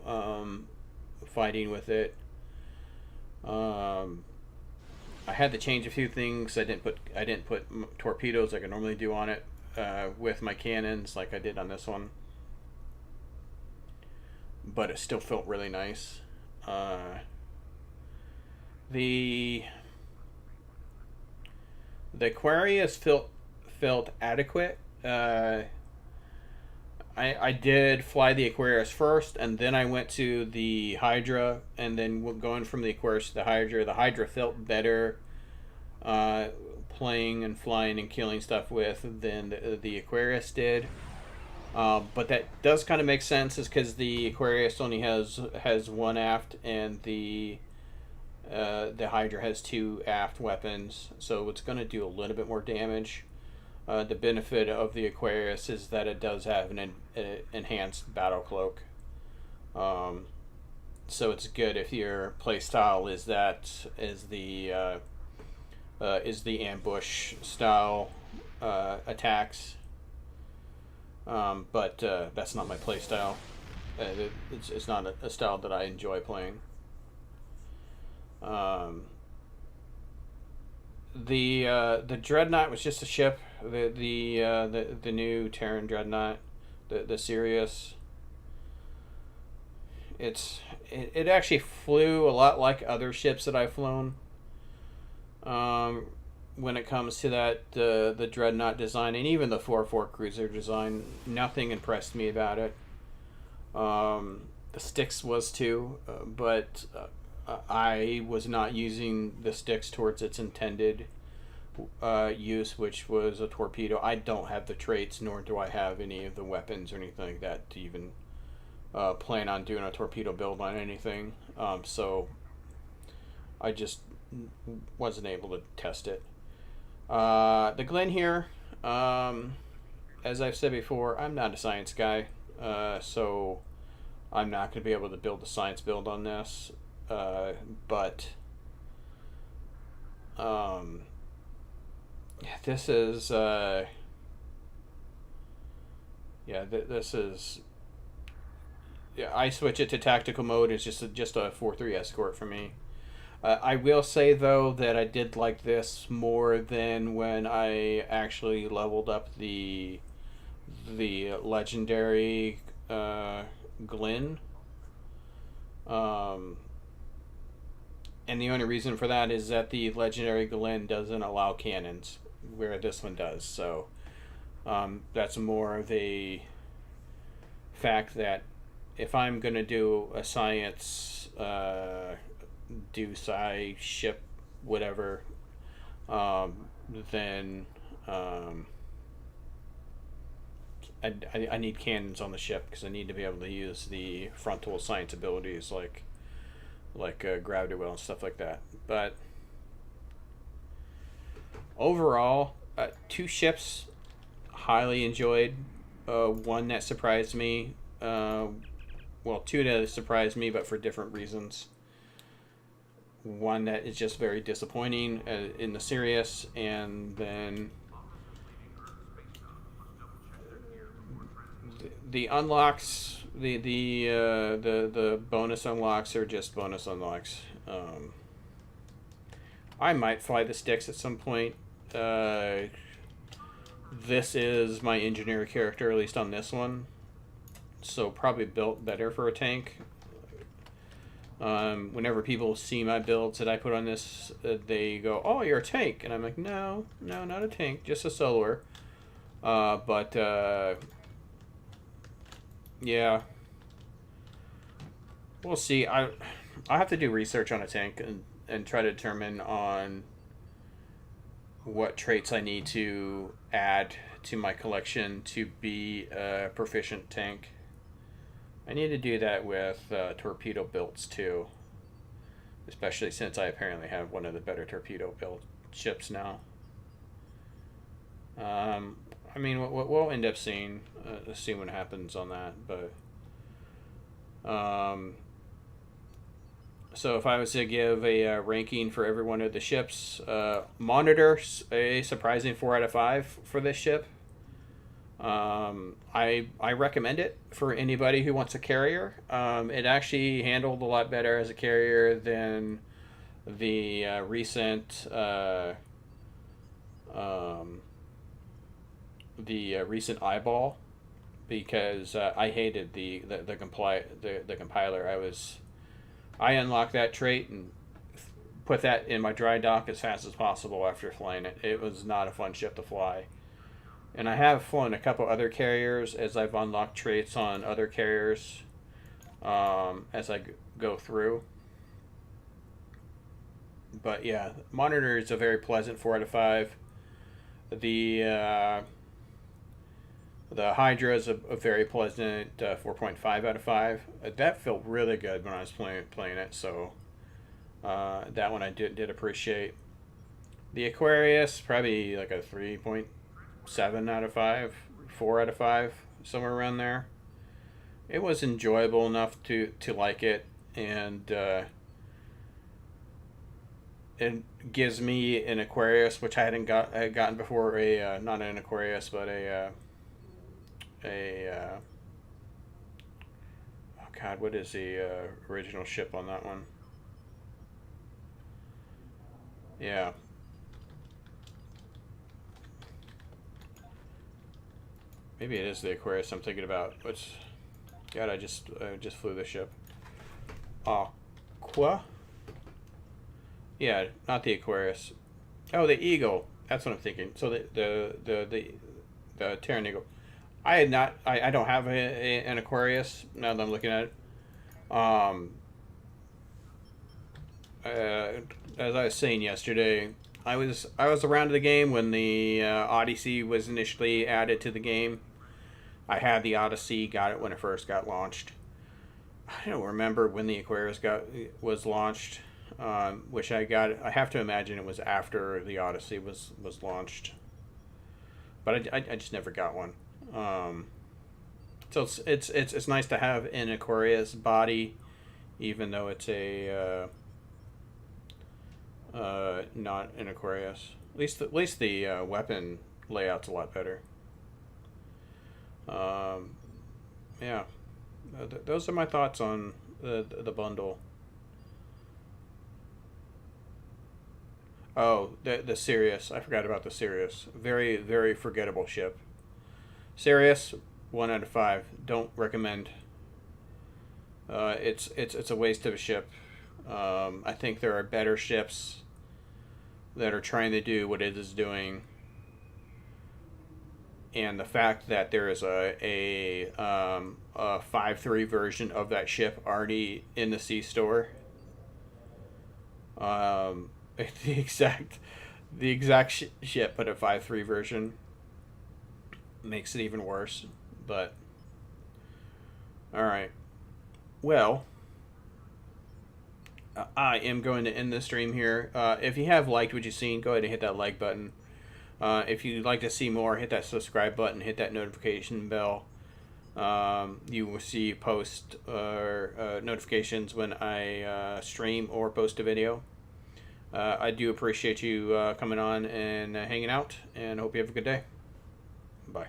fighting with it. I had to change a few things. I didn't put torpedoes like I normally do on it with my cannons like I did on this one, but it still felt really nice. The Aquarius felt adequate. I did fly the Aquarius first, and then I went to the Hydra, and then going from the Aquarius to the Hydra. The Hydra felt better playing and flying and killing stuff with than the Aquarius did. But that does kind of make sense, is because the Aquarius only has one aft, and the Hydra has two aft weapons, so it's going to do a little bit more damage. The benefit of the Aquarius is that it does have an enhanced battle cloak. So it's good if your playstyle is the ambush style attacks. But that's not my playstyle. It's not a style that I enjoy playing. The Dreadnought was just a ship. The new Terran Dreadnought, the Sirius. It actually flew a lot like other ships that I've flown. When it comes to that the Dreadnought design, and even the 4-4 cruiser design, nothing impressed me about it. The Styx was too, but I was not using the Styx towards its intended use, which was a torpedo. I don't have the traits, nor do I have any of the weapons or anything like that to even plan on doing a torpedo build on anything. So I just wasn't able to test it. The Glen here, as I've said before, I'm not a science guy, so I'm not going to be able to build a science build on this. But this is this is I switch it to tactical mode. It's just a 4-3 escort for me. I will say though that I did like this more than when I actually leveled up the legendary Glen. And the only reason for that is that the legendary Glen doesn't allow cannons, where this one does. So that's more of a fact that if I'm going to do a science, do sci ship, whatever, then I need cannons on the ship because I need to be able to use the frontal science abilities like gravity well and stuff like that. But overall, 2 ships highly enjoyed. One that surprised me. Well, 2 that surprised me, but for different reasons. One that is just very disappointing in the Sirius, and then the unlocks, the bonus unlocks are just bonus unlocks. I might fly the sticks at some point. This is my engineer character, at least on this one, so probably built better for a tank. Whenever people see my builds that I put on this, they go, "Oh, you're a tank," and I'm like, "No, not a tank, just a soloer." But yeah, we'll see. I have to do research on a tank and try to determine on what traits I need to add to my collection to be a proficient tank. I need to do that with torpedo builds too, especially since I apparently have one of the better torpedo build ships now. I mean, we'll end up seeing what happens on that, but so if I was to give a ranking for every one of the ships, Monitor, a surprising 4 out of 5 for this ship. I recommend it for anybody who wants a carrier. It actually handled a lot better as a carrier than the recent eyeball, because I hated the compiler. I unlocked that trait and put that in my dry dock as fast as possible after flying it. It was not a fun ship to fly. And I have flown a couple other carriers as I've unlocked traits on other carriers as I go through. But yeah, Monitor is a very pleasant 4 out of 5. The Hydra is a very pleasant 4.5 out of 5. That felt really good when I was playing it, so that one I did appreciate. The Aquarius, probably like a 3.7 out of 5, 4 out of 5, somewhere around there. It was enjoyable enough to like it, and it gives me an Aquarius, which I had gotten before, not an Aquarius, but oh god, what is the original ship on that one? Yeah. Maybe it is the Aquarius I'm thinking about. Which, god, I just flew the ship. Aqua? Yeah, not the Aquarius. Oh, the Eagle. That's what I'm thinking. So the Terran Eagle. I don't have an Aquarius now that I'm looking at it. As I was saying yesterday, I was around the game when the Odyssey was initially added to the game. I had the Odyssey, got it when it first got launched. I don't remember when the Aquarius was launched. Which I got. I have to imagine it was after the Odyssey was launched. But I just never got one. So it's nice to have an Aquarius body, even though it's a not an Aquarius. At least the weapon layout's a lot better. Yeah, those are my thoughts on the bundle. Oh, the Sirius. I forgot about the Sirius. Very, very forgettable ship. Sirius, 1 out of 5. Don't recommend. It's a waste of a ship. I think there are better ships that are trying to do what it is doing, and the fact that there is a 5.3 version of that ship already in the C store, the exact ship, but a 5.3 version makes it even worse. But all right, well, I am going to end this stream here. If you have liked what you've seen, go ahead and hit that like button. If you'd like to see more, hit that subscribe button, hit that notification bell. You will see post notifications when I stream or post a video. I do appreciate you coming on and hanging out, and hope you have a good day. Bye.